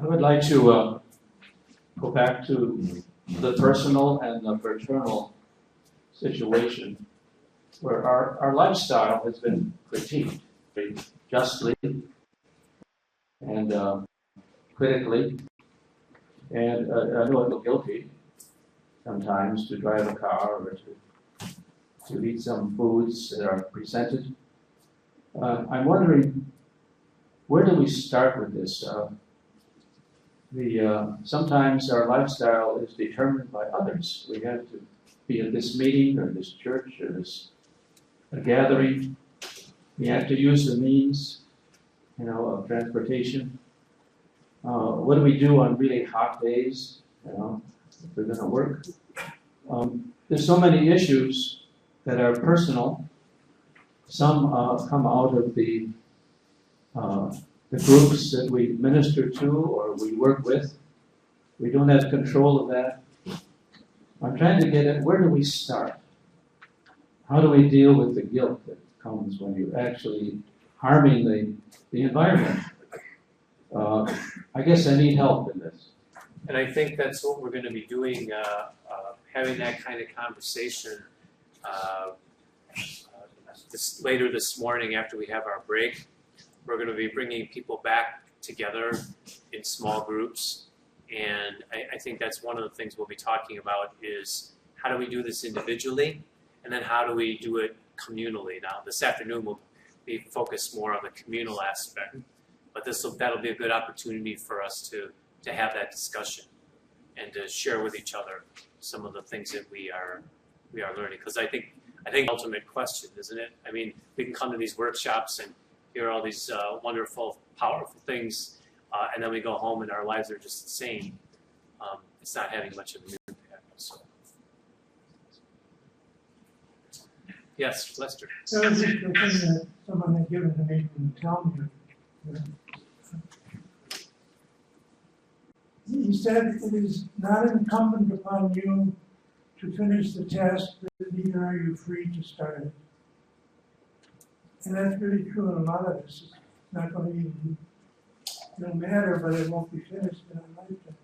I would like to go back to the personal and the fraternal situation where our lifestyle has been critiqued very justly and critically. And I know I feel guilty sometimes to drive a car or to eat some foods that are presented. I'm wondering, where do we start with this? Sometimes our lifestyle is determined by others. We have to be at this meeting or this church or this gathering. We have to use the means, of transportation. What do we do on really hot days, if we're going to work? There's so many issues that are personal. Some come out of the groups that we minister to or we work with. We don't have control of that. I'm trying to get at, where do we start? How do we deal with the guilt that comes when you're actually harming the environment? I guess I need help in this. And I think that's what we're going to be doing, having that kind of conversation later this morning after we have our break. We're going to be bringing people back together in small groups And I think that's one of the things we'll be talking about is how do we do this individually, and then how do we do it communally. Now, this afternoon we'll be focused more on the communal aspect, but that'll be a good opportunity for us to have that discussion and to share with each other some of the things that we are learning. Because I think the ultimate question, isn't it? I mean, we can come to these workshops and hear all these wonderful, powerful things, and then we go home and our lives are just the same. It's not having much of an impact. So. Yes, Lester. So the thing that someone had given to me from telling you. He said it is not incumbent upon you to finish the test, but neither are you free to start it. And that's really true in a lot of this. It's not going to be, no matter, but it won't be finished in a lifetime.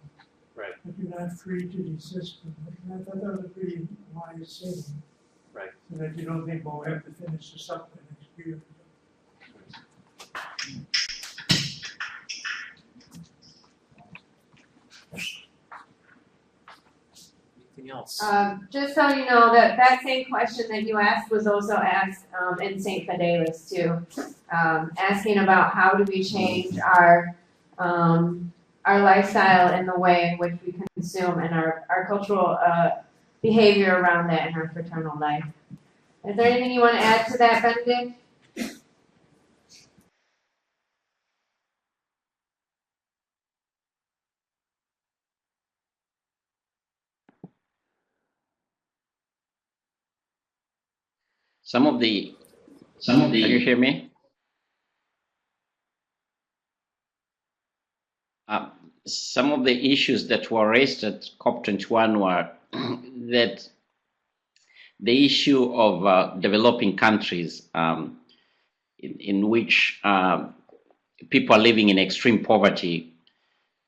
Right. But you're not free to desist from it. And I thought that was a pretty wise saying. Right. So that you don't think, well, we have to finish this up the next year. Anything else? Just so you know, that same question that you asked was also asked in St. Fidelis too, asking about how do we change our lifestyle and the way in which we consume and our cultural behavior around that in our fraternal life. Is there anything you want to add to that, Benedict? Can you hear me? Some of the issues that were raised at COP21 were that the issue of developing countries in which people are living in extreme poverty,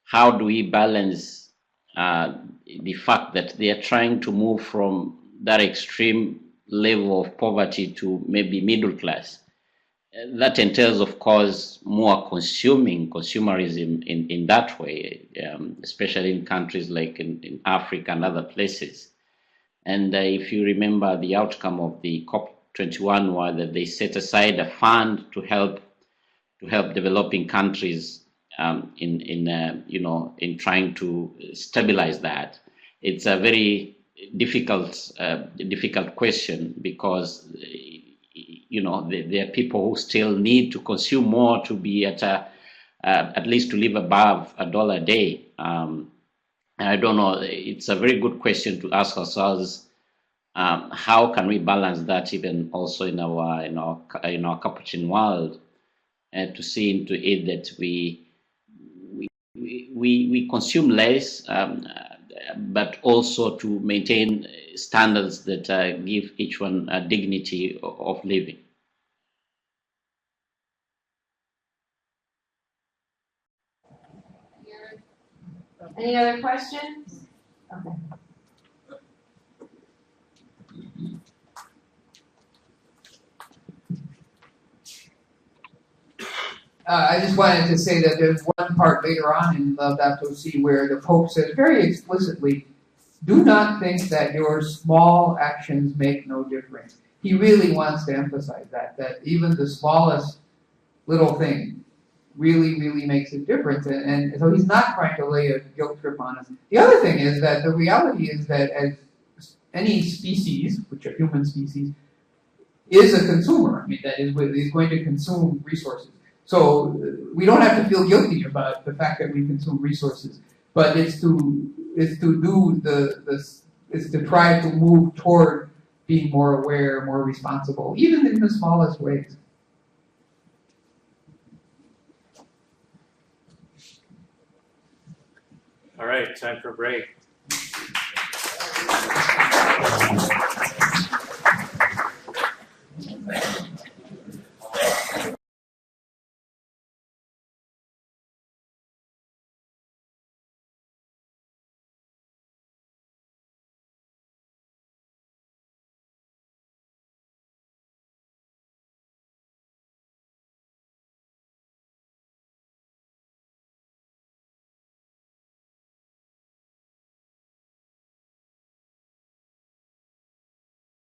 how do we balance the fact that they are trying to move from that extreme level of poverty to maybe middle class? That entails, of course, more consumerism in that way, especially in countries like in Africa and other places. And if you remember, the outcome of the COP21 was that they set aside a fund to help developing countries in trying to stabilize that. It's a very difficult question because there are people who still need to consume more to be at least to live above $1 a day. I don't know. It's a very good question to ask ourselves. How can we balance that even also in our Capuchin world, to see into it that we consume less, but also to maintain standards that give each one a dignity of living. Any other questions? Okay. I just wanted to say that there's one part later on in Laudato Si where the Pope says very explicitly, do not think that your small actions make no difference. He really wants to emphasize that even the smallest little thing really, really makes a difference. And so he's not trying to lay a guilt trip on us. The other thing is that the reality is that as any species, which are human species, is a consumer. I mean, that is going to consume resources. So we don't have to feel guilty about the fact that we consume resources, but it's to try to move toward being more aware, more responsible, even in the smallest ways. All right, time for a break.